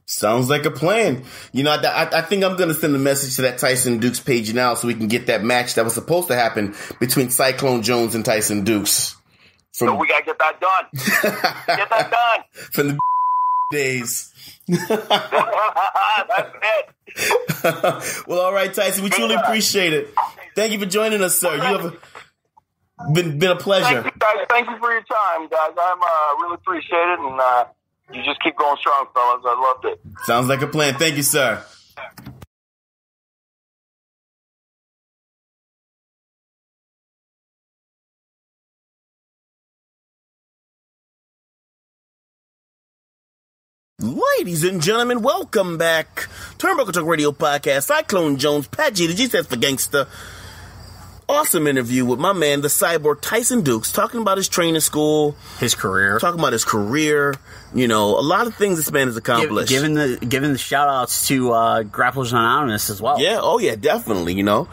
Sounds like a plan. I think I'm going to send a message to that Tyson Dux page now so we can get that match that was supposed to happen between Cyclone Jones and Tyson Dux. So we got to get that done. Get that done. From the days. That's it. Well, all right, Tyson, we truly appreciate it. Thank you for joining us, sir. You have been a pleasure. Thank you, guys. Thank you for your time, guys. I'm really appreciate it, and you just keep going strong, fellas. I loved it. Sounds like a plan. Thank you, sir. Ladies and gentlemen, welcome back. Turnbuckle Talk Radio Podcast. Cyclone Jones, Pat G, the G stands for Gangsta. Awesome interview with my man, the cyborg Tyson Dux, talking about his training school, His career. talking about his career. You know, a lot of things this man has accomplished. Giving the shout outs to Grapplers Anonymous as well. Yeah, oh yeah, definitely, you know.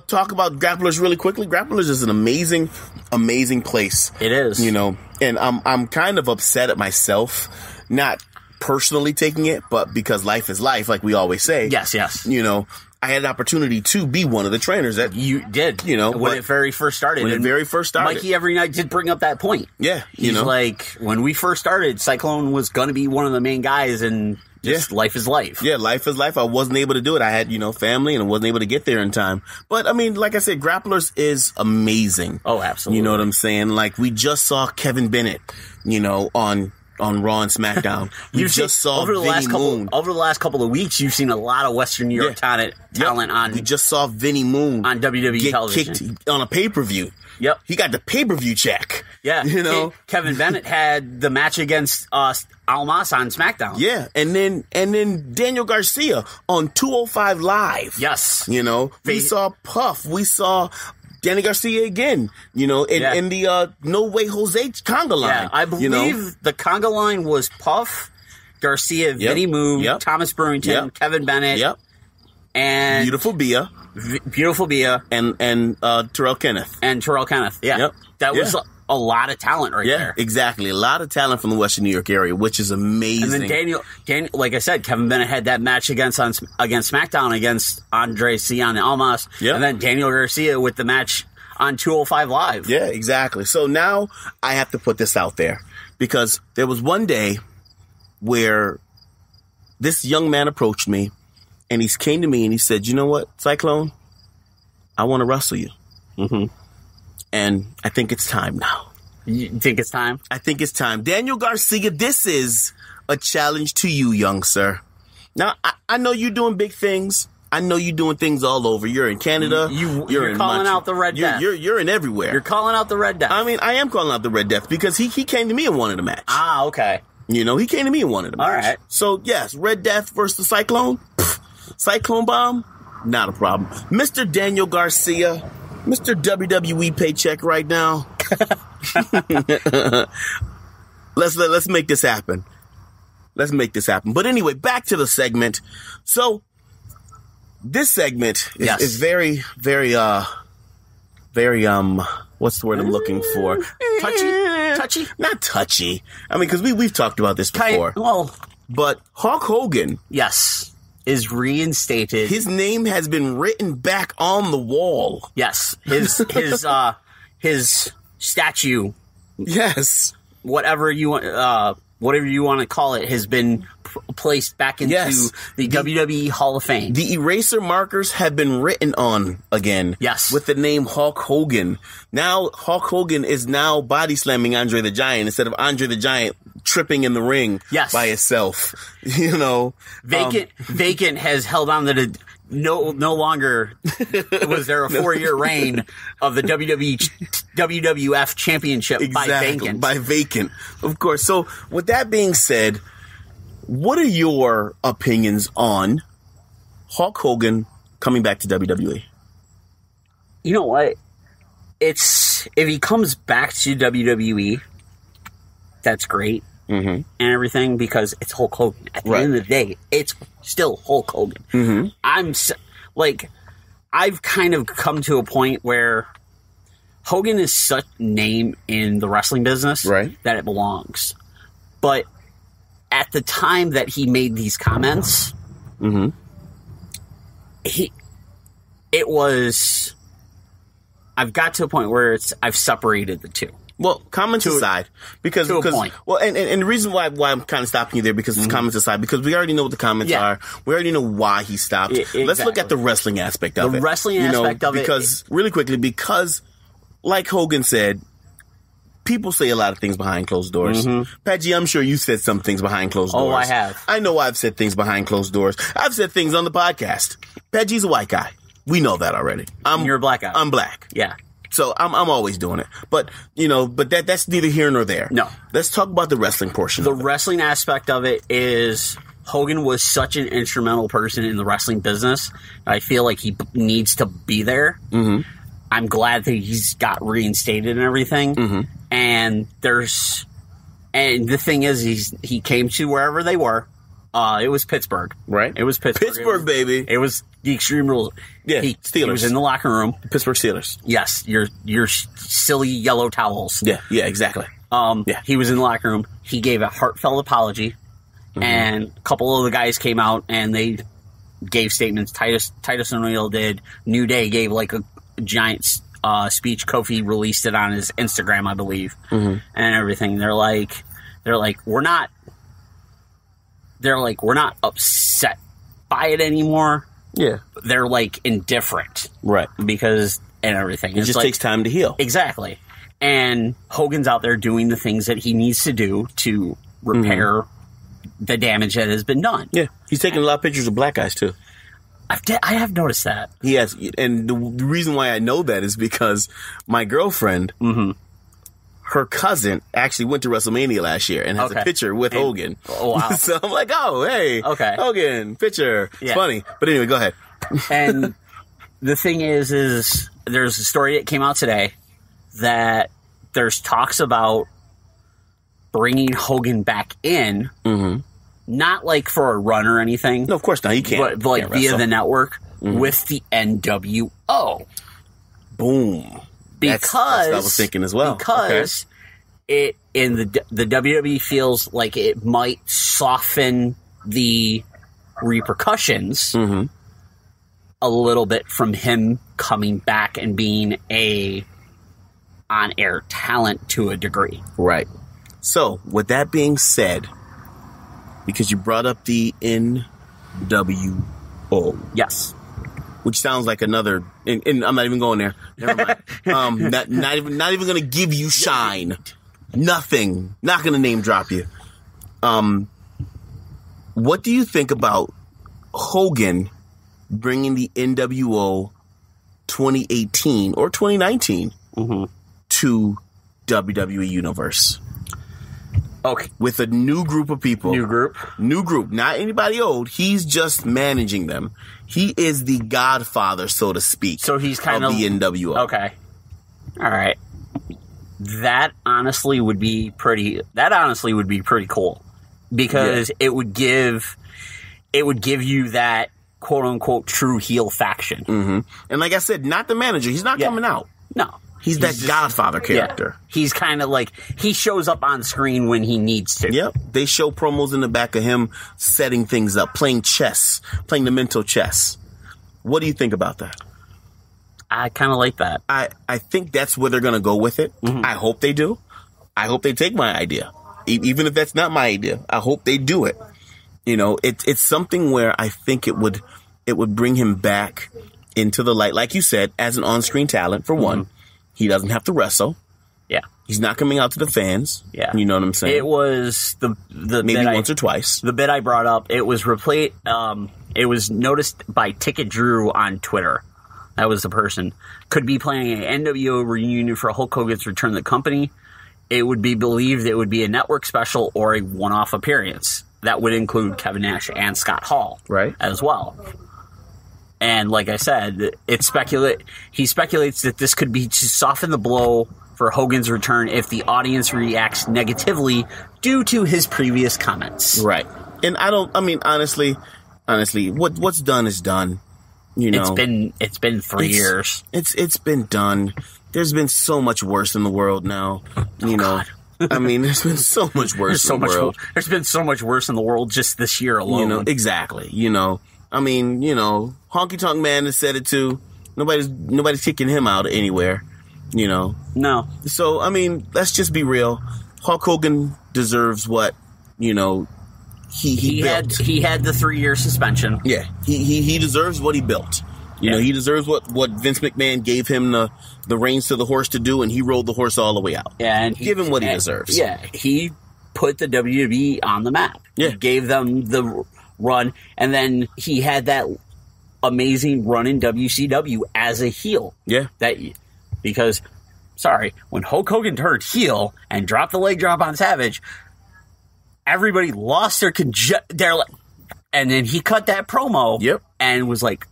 Talk about Grapplers really quickly. Grapplers is an amazing, amazing place. It is. You know, and I'm kind of upset at myself, not personally taking it, but because life is life, like we always say. Yes. You know, I had an opportunity to be one of the trainers that You did. You know, when but- it very first started. when it And very first started. Mikey every night did bring up that point. Yeah, you He's know. like, when we first started, Cyclone was going to be one of the main guys, and just life is life. Yeah, life is life. I wasn't able to do it. I had, you know, family, and I wasn't able to get there in time. But, I mean, like I said, Grapplers is amazing. Oh, absolutely. You know what I'm saying? Like, we just saw Kevin Bennett, you know, on Raw and SmackDown. We just saw over the Vinny last couple of weeks, you've seen a lot of Western New York talent on We just saw Vinny Moon on WWE get television. kicked on a pay-per-view. Yep. He got the pay-per-view check. Yeah. You know? Kevin Bennett had the match against Almas on SmackDown. Yeah. And then Daniel Garcia on 205 Live. Yes. You know, we saw Puff. We saw Danny Garcia again, you know, in the No Way Jose conga line. Yeah, I believe you know? the conga line was Puff, Garcia, Vinny Moon, Thomas Burrington, Kevin Bennett, and Beautiful Bia. Beautiful Bia, and Terrell Kenneth. Yeah. Yep. That was a lot of talent right there. Exactly. A lot of talent from the Western New York area, which is amazing. And then Daniel, like I said, Kevin Bennett had that match against SmackDown against Andre Cien Almas. Yep. And then Daniel Garcia with the match on 205 Live. Yeah, exactly. So now I have to put this out there because there was one day where this young man approached me and he came to me and he said, "You know what, Cyclone? I want to wrestle you." Mm-hmm. And I think it's time now. You think it's time? I think it's time. Daniel Garcia, this is a challenge to you, young sir. Now, I know you're doing big things. I know you're doing things all over. You're in Canada. You're calling out the Red Death. You're in everywhere. You're calling out the Red Death. I mean, I am calling out the Red Death because he came to me and wanted a match. Ah, okay. You know, he came to me and wanted a match. All right. So, yes, Red Death versus the Cyclone. Cyclone Bomb, not a problem. Mr. Daniel Garcia, Mr. WWE paycheck right now. Let's make this happen. Let's make this happen. But anyway, back to the segment. So, this segment is very, very, what's the word I'm looking for? Touchy? Not touchy. I mean, because we've talked about this before. But Hulk Hogan. Yes. Is reinstated. His name has been written back on the wall. Yes. His statue. Yes. Whatever you want to call it has been placed back into the WWE Hall of Fame. The eraser markers have been written on again. Yes. With the name Hulk Hogan. Now Hulk Hogan is now body slamming Andre the Giant instead of Andre the Giant tripping in the ring by itself. You know. Vacant has held on to the no longer was there a 4-year reign of the WWF championship by Vacant. Of course. So with that being said, what are your opinions on Hulk Hogan coming back to WWE? You know what? If he comes back to WWE, that's great. Mm-hmm. And everything, because it's Hulk Hogan. At the end of the day, it's still Hulk Hogan. Mm-hmm. I've kind of come to a point where Hogan is such a name in the wrestling business that it belongs. But at the time that he made these comments, I've got to a point where I've separated the two. Well, comments aside, because to a point. Well, and the reason why I'm kind of stopping you there, because it's comments aside, because we already know what the comments are. We already know why he stopped. Exactly. Let's look at the wrestling aspect of it. The wrestling aspect of it. Because really quickly, because like Hogan said, people say a lot of things behind closed doors. Pat G, I'm sure you said some things behind closed doors. Oh, I have. I know I've said things behind closed doors. I've said things on the podcast. Pat G's a white guy. We know that already. You're a black guy. I'm black. Yeah. So I'm always doing it. But, that's neither here nor there. No. Let's talk about the wrestling portion. The wrestling aspect of it is Hogan was such an instrumental person in the wrestling business. I feel like he needs to be there. I'm glad that he's got reinstated and everything. And the thing is, he came to wherever they were. It was Pittsburgh. Right. It was Pittsburgh. Pittsburgh, baby. It was the Extreme Rules. Yeah, Steelers. He was in the locker room. Pittsburgh Steelers. Yes, your silly yellow towels. Yeah, exactly. He was in the locker room. He gave a heartfelt apology, and a couple of the guys came out and they gave statements. Titus O'Neil did. New Day gave like a giant speech. Kofi released it on his Instagram, I believe, and everything. They're like we're not upset by it anymore. Yeah. They're like indifferent. Right. Because, and everything. It just takes time to heal. Exactly. And Hogan's out there doing the things that he needs to do to repair the damage that has been done. Yeah. He's taking a lot of pictures of black guys, too. I have noticed that. He has. And the reason why I know that is because my girlfriend, her cousin, actually went to WrestleMania last year and has a picture with Hogan. Oh, wow. So I'm like, oh, hey. Okay. Hogan, picture. Yeah. It's funny. But anyway, go ahead. And the thing is there's a story that came out today that there's talks about bringing Hogan back in, not like for a run or anything. No, of course not. He can't. But like can't via wrestle. the network with the NWO. Boom. Because that's what I was thinking as well. Because it in the WWE feels like it might soften the repercussions a little bit from him coming back and being a on-air talent to a degree. Right. So, with that being said, because you brought up the NWO. Yes. Which sounds like another, and I'm not even going there. Never mind. Not even going to give you shine. Nothing. Not going to name drop you. What do you think about Hogan bringing the NWO 2018 or 2019 to WWE Universe? Okay. With a new group of people. New group. Not anybody old. He's just managing them. He is the godfather, so to speak. So he's kind of the NWO. Okay. All right. That honestly would be pretty cool, because it would give you that quote unquote true heel faction. And like I said, not the manager. He's not coming out. No. He's that godfather character. Yeah. He's kind of like, he shows up on screen when he needs to. Yep. They show promos in the back of him setting things up, playing chess, playing the mental chess. What do you think about that? I kind of like that. I think that's where they're going to go with it. I hope they do. I hope they take my idea. Even if that's not my idea, I hope they do it. You know, it's something where I think it would bring him back into the light, like you said, as an on-screen talent, for one. He doesn't have to wrestle. Yeah. He's not coming out to the fans. Yeah. You know what I'm saying? It was the maybe once or twice. The bit I brought up, it was it was noticed by Ticket Drew on Twitter. That was the person. Could be playing an NWO reunion for Hulk Hogan's return to the company. It would be believed it would be a network special or a one-off appearance. That would include Kevin Nash and Scott Hall. Right. As well. And like I said, he speculates that this could be to soften the blow for Hogan's return if the audience reacts negatively due to his previous comments. Right. And honestly, what's done is done. You know, it's been 3 years. It's been done. There's been so much worse in the world now. You know, I mean, there's been so much worse in the world. There's been so much worse in the world just this year alone. You know, exactly. You know, I mean, you know, Honky Tonk Man has said it too. Nobody's kicking him out anywhere. No. So, I mean, let's just be real. Hulk Hogan deserves what, he built. He had the 3-year suspension. Yeah. He deserves what he built. He deserves what Vince McMahon gave him the reins to the horse to do, and he rode the horse all the way out. Yeah, and give him what he deserves. Yeah, he put the WWE on the map. Yeah. He gave them the run, and then he had that amazing run in WCW as a heel. Yeah. Because, when Hulk Hogan turned heel and dropped the leg drop on Savage, everybody lost their and then he cut that promo. Yep. And was like,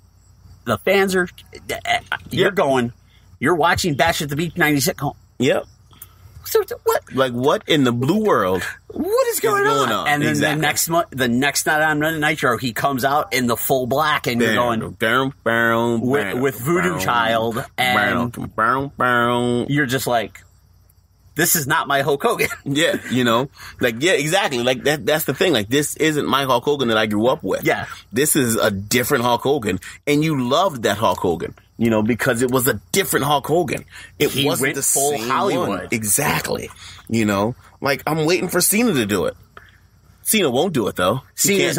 the fans are, you're watching Bash at the Beach 96. Yep. So what? Like, what in the blue world? What is going on? And then exactly. the next night on Nitro, he comes out in the full black, and you're going with Voodoo Child, and you're just like, this is not my Hulk Hogan. Yeah, exactly. Like that's the thing. Like, this isn't my Hulk Hogan that I grew up with. Yeah, this is a different Hulk Hogan, and you loved that Hulk Hogan. Because it was a different Hulk Hogan. He wasn't the full same Hollywood. One. Exactly. Like, I'm waiting for Cena to do it. Cena won't do it, though. Cena's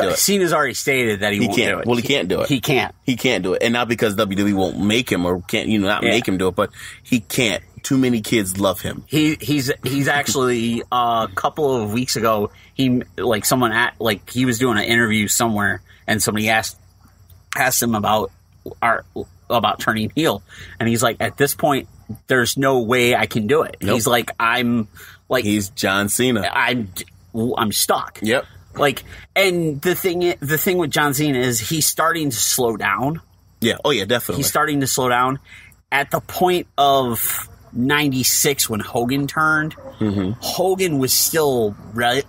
already stated that he won't do it. Well, he can't do it. He can't. He can't do it. And not because WWE won't make him or can't, make him do it, but he can't. Too many kids love him. He's actually, a couple of weeks ago, he was doing an interview somewhere, and somebody asked him about turning heel, and he's like, at this point, there's no way I can do it. Nope. He's like, he's John Cena. I'm stuck. Yep. And the thing with John Cena is he's starting to slow down. Yeah. Oh yeah, definitely. He's starting to slow down. At the point of 96 when Hogan turned, Hogan was still really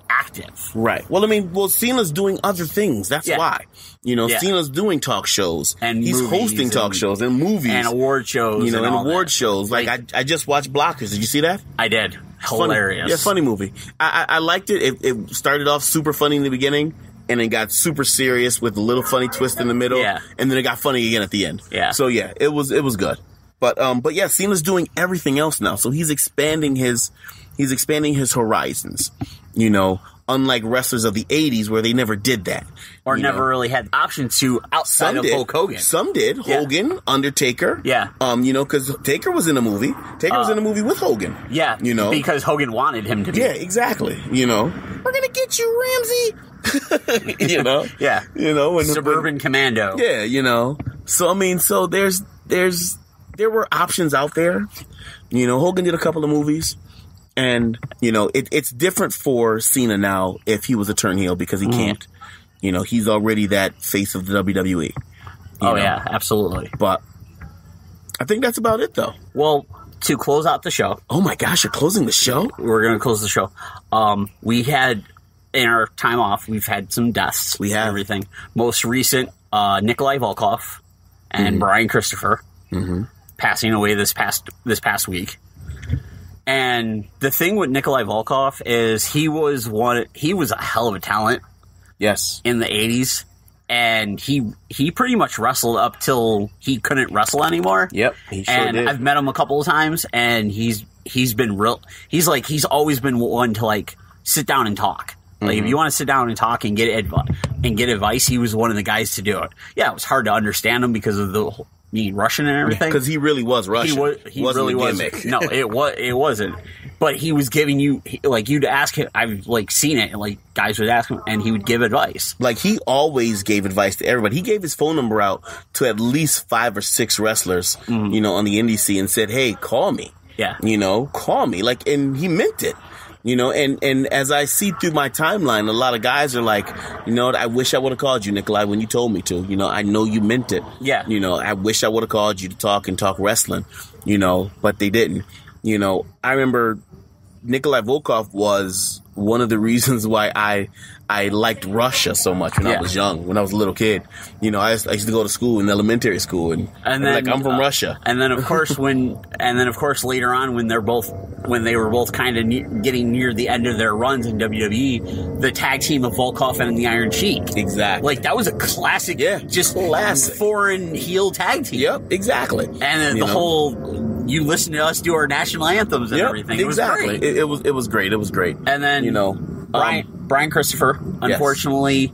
active. Right. Well, Cena's doing other things. That's why. Cena's doing talk shows. And he's hosting talk shows and movies. And award shows. And award shows. Like, I just watched Blockers. Did you see that? I did. Hilarious. Funny. Yeah, funny movie. I liked it. It started off super funny in the beginning, and then got super serious with a little funny twist in the middle. Yeah. And then it got funny again at the end. Yeah. So yeah, it was good. But yeah, Cena's doing everything else now. So he's expanding his horizons. Unlike wrestlers of the 80s where they never did that. Or never really had options to outside of Hulk Hogan. Some did. Yeah. Hogan, Undertaker. Yeah. Because Taker was in a movie. Taker was in a movie with Hogan. Yeah. Because Hogan wanted him to be. Yeah, exactly. We're gonna get you, Ramsey. Yeah. Suburban Commando. Yeah, So there were options out there. Hogan did a couple of movies. And, it's different for Cena now if he was a turn heel because he can't. He's already that face of the WWE. Yeah, absolutely. But I think that's about it, though. Well, to close out the show. Oh, my gosh, you're closing the show? We're going to close the show. We had, in our time off, we've had some deaths. We have. Everything. Most recent, Nikolai Volkov and Brian Christopher passing away this past week. And the thing with Nikolai Volkov is he was a hell of a talent. Yes. In the 80s. And he pretty much wrestled up till he couldn't wrestle anymore. Yep. He sure did. I've met him a couple of times, and he's been real. He's always been one to sit down and talk. Like, if you want to sit down and talk and get advice, he was one of the guys to do it. Yeah, it was hard to understand him because of the Russian and everything. Because he really was Russian. He really was. No, it wasn't. But he was giving you, you'd ask him. I've seen it. Guys would ask him, and he would give advice. He always gave advice to everybody. He gave his phone number out to at least 5 or 6 wrestlers, on the indie scene, and said, "Hey, call me." Yeah. Call me. And he meant it. And as I see through my timeline, a lot of guys are like, I wish I would have called you, Nikolai, when you told me to. I know you meant it. Yeah. I wish I would have called you to talk wrestling, but they didn't. I remember Nikolai Volkov was one of the reasons why I liked Russia so much when I was young, when I was a little kid. You know, I used to go to school in elementary school, and then, like, I'm from Russia. And then of course later on when they were both kind of getting near the end of their runs in WWE, the tag team of Volkov and the Iron Sheik. Exactly. Like, that was a classic, just classic foreign heel tag team. Yep, exactly. And then whole, you listen to us do our national anthems and everything. Exactly. It was great. It was great. It was great. And then, you know, Brian Christopher, unfortunately,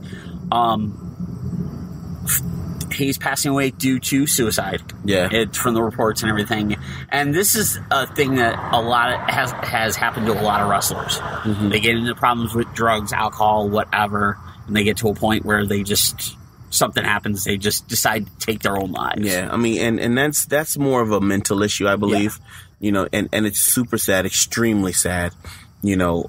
he's passing away due to suicide. Yeah, it's from the reports and everything. And this is a thing that has happened to a lot of wrestlers. Mm-hmm. They get into problems with drugs, alcohol, whatever, and they get to a point where they just something happens. They just decide to take their own lives. Yeah, I mean, and that's more of a mental issue, I believe. Yeah. You know, and it's super sad, extremely sad. You know,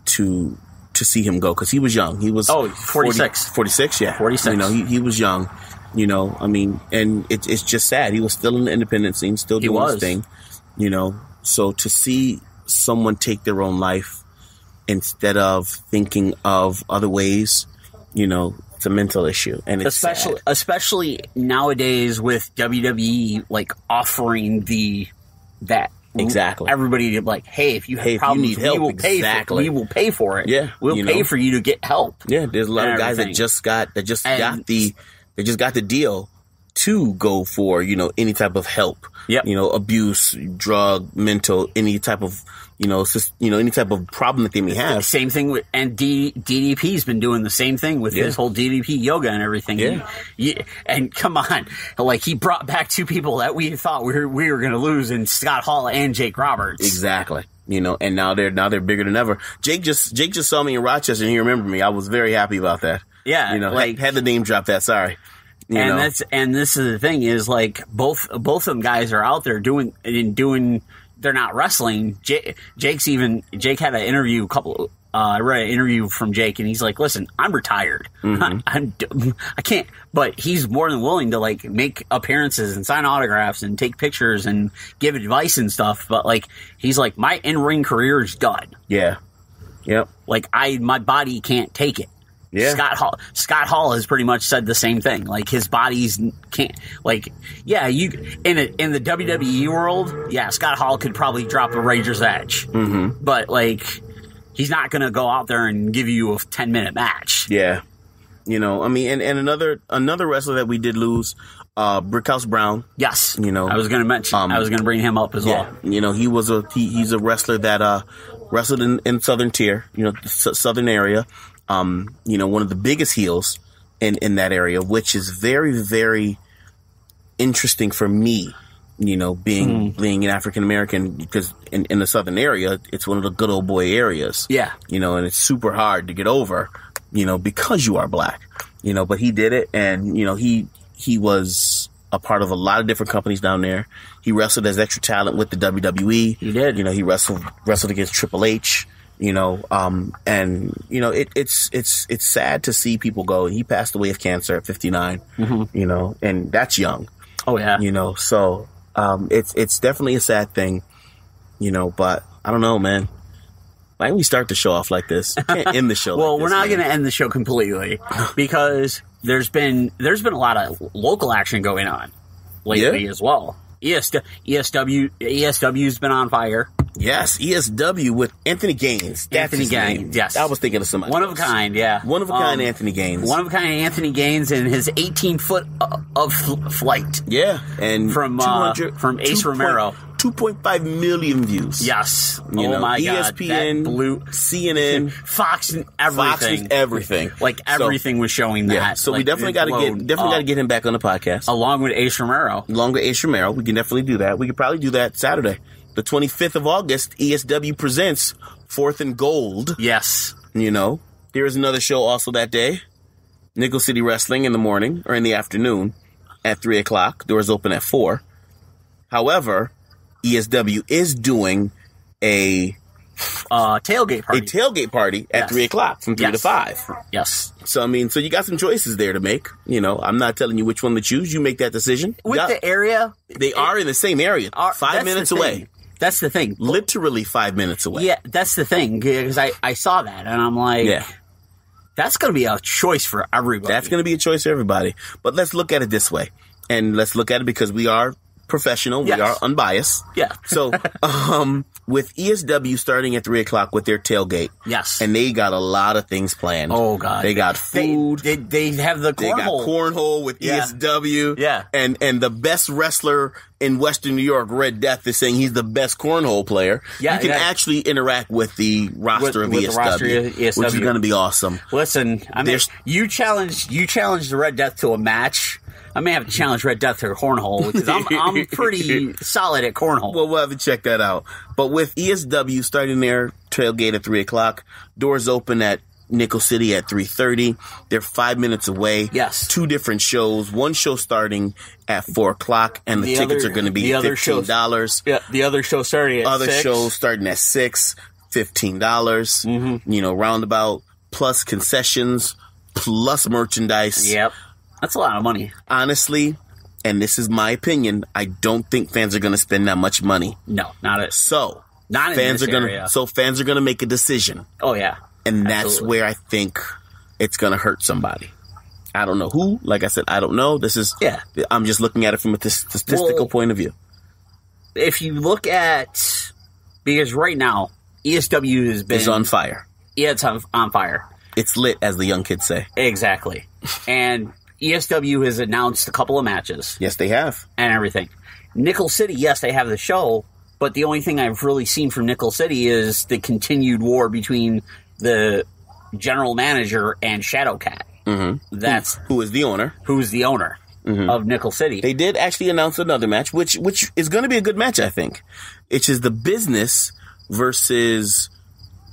to see him go, because he was young. He was 46. 46, yeah. 46. You know, he was young. You know, I mean, and it's just sad. He was still in the independent scene, still doing his thing. You know, so to see someone take their own life instead of thinking of other ways, you know, it's a mental issue, and it's especially nowadays with WWE like offering that. Exactly. Everybody like, hey, if you have problems, you need help, we will pay for it. Yeah, we'll pay for you to get help. Yeah, there's a lot of guys that just got the deal to go for, you know, any type of help. Yep. You know, abuse, drug, mental, any type of, you know, any type of problem that they may have. Same thing with, and DDP's been doing the same thing with his whole DDP yoga and everything. Yeah. And come on, like, he brought back two people that we thought we were going to lose in Scott Hall and Jake Roberts. Exactly. You know, and now they're bigger than ever. Jake just saw me in Rochester and he remembered me. I was very happy about that. Yeah. You know, like, had the name drop that. Sorry. This is the thing is, like, both of them guys are out there doing. They're not wrestling. Jake had an interview I read an interview from Jake, and he's like, "Listen, I'm retired. Mm-hmm. I can't." But he's more than willing to, like, make appearances and sign autographs and take pictures and give advice and stuff. But, like, he's like, my in-ring career is done. Yeah. Yep. Like, my body can't take it. Yeah. Scott Hall has pretty much said the same thing. Like, his body's can't, like, yeah, you in the WWE world, yeah, Scott Hall could probably drop a Razor's Edge. Mm-hmm. But, like, he's not going to go out there and give you a 10-minute match. Yeah. You know, I mean, and another wrestler that we did lose, Brickhouse Brown. Yes. You know, I was going to mention, I was going to bring him up as well. You know, he's a wrestler that wrestled in Southern Tier, you know, the Southern area. You know, one of the biggest heels in that area, which is very, very interesting for me, you know, being an African American, because in the Southern area, it's one of the good old boy areas. Yeah. You know, and it's super hard to get over, you know, because you are black, you know, but he did it. And, you know, he was a part of a lot of different companies down there. He wrestled as extra talent with the WWE. He did. You know, he wrestled against Triple H. You know, and you know, it's sad to see people go. He passed away of cancer at 59. Mm-hmm. You know, and that's young. Oh yeah. You know, so it's definitely a sad thing. You know, but I don't know, man. Why don't we start the show off like this? We can't end the show. Well, we're not going to end the show completely because there's been a lot of local action going on lately as well. ESW's been on fire. Yes, ESW with Anthony Gaines. That's Anthony Gaines, yes. I was thinking of somebody One of a kind, yeah. One of a kind Anthony Gaines. One of a kind Anthony Gaines and his 18-foot of flight. Yeah, and from Ace Romero. 2.5 million views. Yes. You know, my ESPN, God. CNN, Fox and everything. Like, everything was showing that. Yeah. So, like, we definitely got to get him back on the podcast. Along with Ace Romero. We can definitely do that. We could probably do that Saturday. The 25th of August, ESW presents 4th and Gold. Yes. You know, there is another show also that day. Nickel City Wrestling in the morning or in the afternoon at 3 o'clock. Doors open at 4. However, ESW is doing a tailgate party. A tailgate party at 3 o'clock from 3 to 5. Yes. So, I mean, so you got some choices there to make. You know, I'm not telling you which one to choose. You make that decision. With the area. They are in the same area. 5 minutes away. That's the thing. Literally 5 minutes away. Yeah, that's the thing. Because I saw that and I'm like, That's going to be a choice for everybody. That's going to be a choice for everybody. But let's look at it this way. And let's look at it because we are professional. Yes. We are unbiased. Yeah. So, with ESW starting at 3 o'clock with their tailgate. Yes. And they got a lot of things planned. Oh, God. They got food. They have the cornhole. They got cornhole with ESW. Yeah. And the best wrestler in Western New York, Red Death, is saying he's the best cornhole player. Yeah, you can actually interact with the roster of ESW, the roster of ESW, which is going to be awesome. Listen, I mean, you challenged the Red Death to a match. I may have to challenge Red Death to cornhole because I'm pretty solid at cornhole. Well, we'll have to check that out. But with ESW starting their tailgate at 3 o'clock, doors open at Nickel City at 3:30. They're 5 minutes away. Yes. 2 different shows. One show starting at 4 o'clock, and the tickets are going to be $15. Yeah, the other show starting at 6. Shows starting at 6, $15. Mm-hmm. You know, roundabout, plus concessions, plus merchandise. Yep. That's a lot of money. Honestly, and this is my opinion, I don't think fans are going to spend that much money. No, not it. So, not fans in this are area. So fans are going to make a decision. Oh, yeah. And that's where I think it's going to hurt somebody. I don't know who. Like I said, I don't know. I'm just looking at it from a statistical point of view. If you look at, because right now, ESW has been... It's on fire. Yeah, it's on fire. It's lit, as the young kids say. Exactly. And ESW has announced a couple of matches. Yes, they have. And everything. Nickel City, yes, they have the show, but the only thing I've really seen from Nickel City is the continued war between the general manager and Shadowcat. Mm-hmm. That's who is the owner. Who's the owner of Nickel City. They did actually announce another match, which is going to be a good match, I think. It's just the Business versus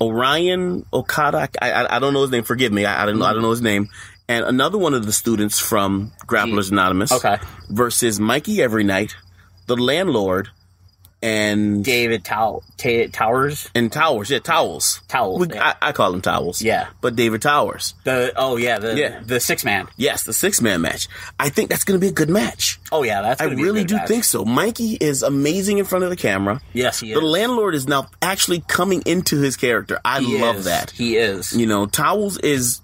Orion Okada. I don't know his name. Forgive me. I don't know his name. And another one of the students from Grapplers Anonymous. Okay. Versus Mikey Everynight, the Landlord, and David Towers. And Towers, yeah, Towels. I call him Towels. Yeah. But David Towers. The 6-man. Yes, the 6-man match. I think that's going to be a good match. Oh, yeah, that's going to be a good match. I really do think so. Mikey is amazing in front of the camera. Yes, he is. The Landlord is now actually coming into his character. I love that. He is. You know, Towels is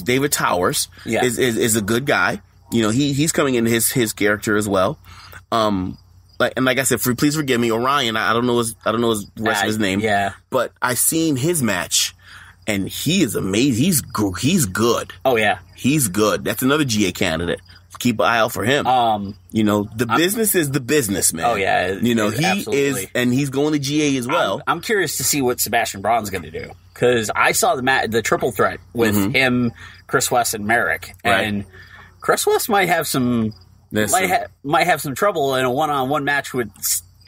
David Towers. Yeah. Is a good guy. You know, he's coming into his character as well. Like I said, please forgive me, Orion. I don't know the rest of his name. Yeah. But I seen his match, and he is amazing. He's good. Oh yeah, he's good. That's another GA candidate. Keep an eye out for him. You know, business is the business, man. Oh yeah, you know he absolutely is, and he's going to GA as well. I'm curious to see what Sebastian Braun's going to do, because I saw the triple threat with him, Chris West, and Merrick, and Chris West might have some. Might have some trouble in a one-on-one match with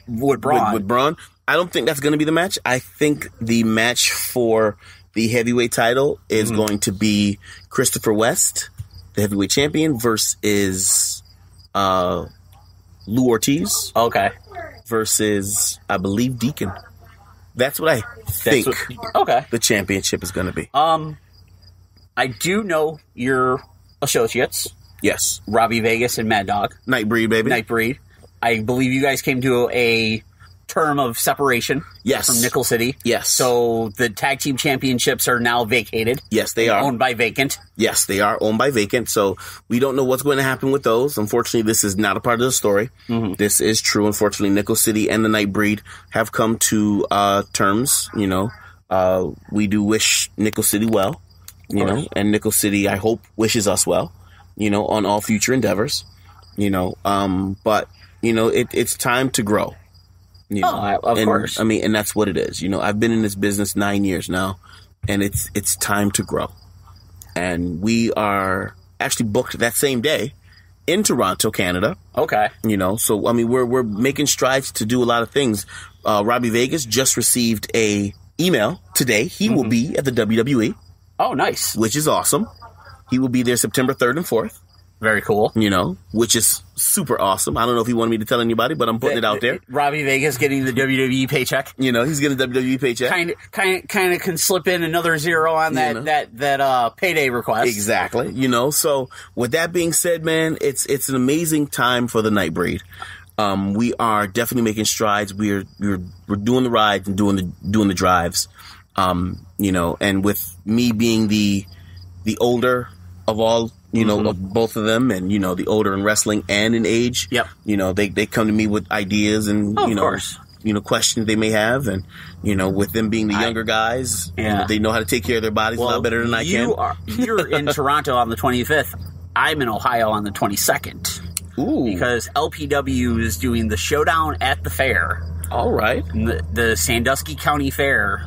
Braun. With Braun, I don't think that's going to be the match. I think the match for the heavyweight title is going to be Christopher West, the heavyweight champion, versus Lou Ortiz. Okay. Versus, I believe, Deacon. That's what I think. The championship is going to be. I do know your associates. Yes. Robbie Vegas and Mad Dog. Nightbreed, baby. Nightbreed. I believe you guys came to a term of separation. Yes. From Nickel City. Yes. So the tag team championships are now vacated. Yes, they are. Owned by Vacant. Yes, they are owned by Vacant. So we don't know what's going to happen with those. Unfortunately, this is not a part of the story. This is true. Unfortunately, Nickel City and the Nightbreed have come to terms. You know, we do wish Nickel City well. You know, and Nickel City, I hope, wishes us well. You know, on all future endeavors, you know, but, you know, it's time to grow. You know? Of course. I mean, and that's what it is. You know, I've been in this business 9 years now, and it's time to grow. And we are actually booked that same day in Toronto, Canada. Okay. You know, so, I mean, we're making strides to do a lot of things. Robbie Vegas just received a email today. He will be at the WWE. Oh, nice. Which is awesome. He will be there September 3rd and 4th. Very cool. You know, which is super awesome. I don't know if he wanted me to tell anybody, but I'm putting it out there. Robbie Vegas getting the WWE paycheck. You know, he's getting a WWE paycheck. Kind of can slip in another zero on that payday request. Exactly. You know, so with that being said, man, it's an amazing time for the Nightbreed. We are definitely making strides. We're doing the rides and doing the drives. You know, and with me being the the older of all, of both of them, and, the older in wrestling and in age. Yep. They come to me with ideas and, of course. Questions they may have, and, with them being the younger guys, they know how to take care of their bodies a lot better than I can. You're in Toronto on the 25th. I'm in Ohio on the 22nd. Ooh. Because LPW is doing the showdown at the fair. All right. The Sandusky County Fair.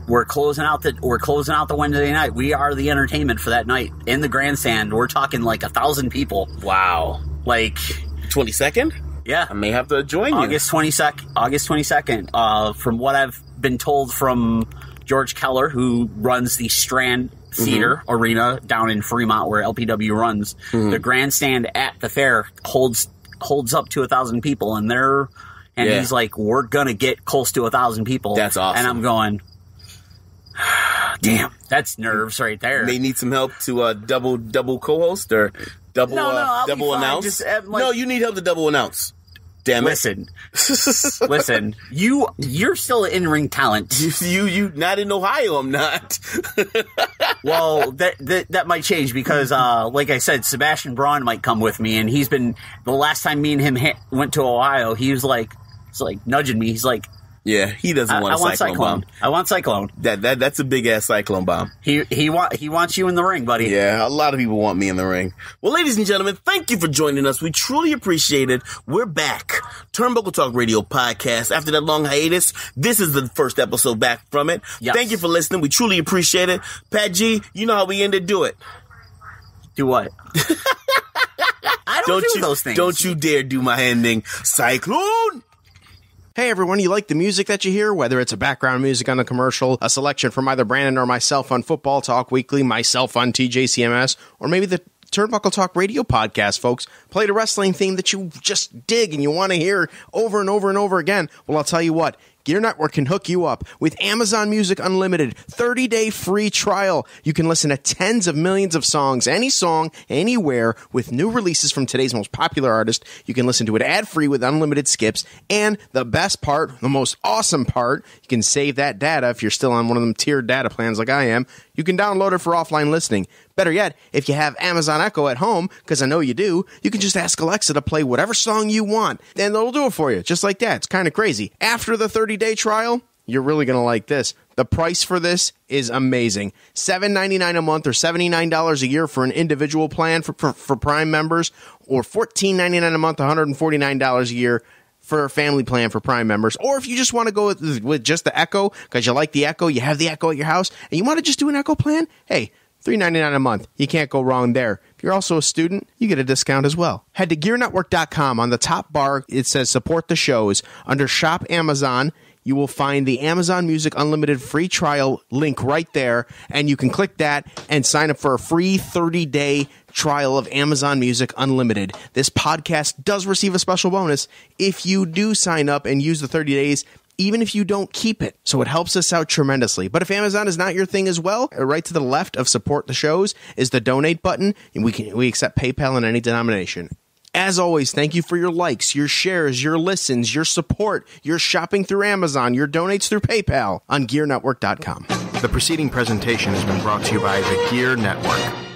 We're closing out the Wednesday night. We are the entertainment for that night in the grandstand. We're talking like 1,000 people. Wow. Like 22nd? Yeah. I may have to join you. August 22nd. From what I've been told from George Keller, who runs the Strand Theater Arena down in Fremont, where LPW runs, the grandstand at the fair holds up to 1,000 people, and he's like, we're gonna get close to 1,000 people. That's awesome. And I'm going, damn, that's nerves right there. May need some help to double co-host or double announce. No, you need help to double announce. Damn it. Listen, you're still an in-ring talent. You not in Ohio, I'm not. Well, that might change because, like I said, Sebastian Braun might come with me, and he's been, the last time me and him went to Ohio, he's like nudging me. He's like, yeah, he doesn't want a cyclone bomb. I want Cyclone. That's a big ass cyclone bomb. He wants you in the ring, buddy. Yeah, a lot of people want me in the ring. Well, ladies and gentlemen, thank you for joining us. We truly appreciate it. We're back. Turnbuckle Talk Radio Podcast. After that long hiatus, this is the first episode back from it. Yes. Thank you for listening. We truly appreciate it. Pat G, you know how we ended. Do it. Do what? I don't do those things. Don't you dare do my ending. Cyclone! Hey everyone, you like the music that you hear? Whether it's a background music on the commercial, a selection from either Brandon or myself on Football Talk Weekly, myself on TJCMS, or maybe the Turnbuckle Talk Radio Podcast, folks, played a wrestling theme that you just dig and you want to hear over and over and over again. Well, I'll tell you what. Gear Network can hook you up with Amazon Music Unlimited 30-day free trial. You can listen to tens of millions of songs, any song, anywhere, with new releases from today's most popular artist. You can listen to it ad-free with unlimited skips. And the best part, the most awesome part, you can save that data if you're still on one of them tiered data plans like I am. You can download it for offline listening. Better yet, if you have Amazon Echo at home, because I know you do, you can just ask Alexa to play whatever song you want, and they'll do it for you, just like that. It's kind of crazy. After the 30-day trial, you're really going to like this. The price for this is amazing. $7.99 a month or $79 a year for an individual plan for Prime members, or $14.99 a month, $149 a year for a family plan for Prime members. Or if you just want to go with just the Echo, because you like the Echo, you have the Echo at your house, and you want to just do an Echo plan, hey, $3.99 a month. You can't go wrong there. If you're also a student, you get a discount as well. Head to GearNetwork.com. On the top bar, it says Support the Shows. Under Shop Amazon, you will find the Amazon Music Unlimited free trial link right there, and you can click that and sign up for a free 30-day trial of Amazon Music Unlimited. This podcast does receive a special bonus if you do sign up and use the 30 days, even if you don't keep it. So it helps us out tremendously. But if Amazon is not your thing as well, right to the left of Support the Shows is the donate button, and we accept PayPal in any denomination. As always, thank you for your likes, your shares, your listens, your support, your shopping through Amazon, your donates through PayPal on GearNetwork.com. The preceding presentation has been brought to you by the Gear Network.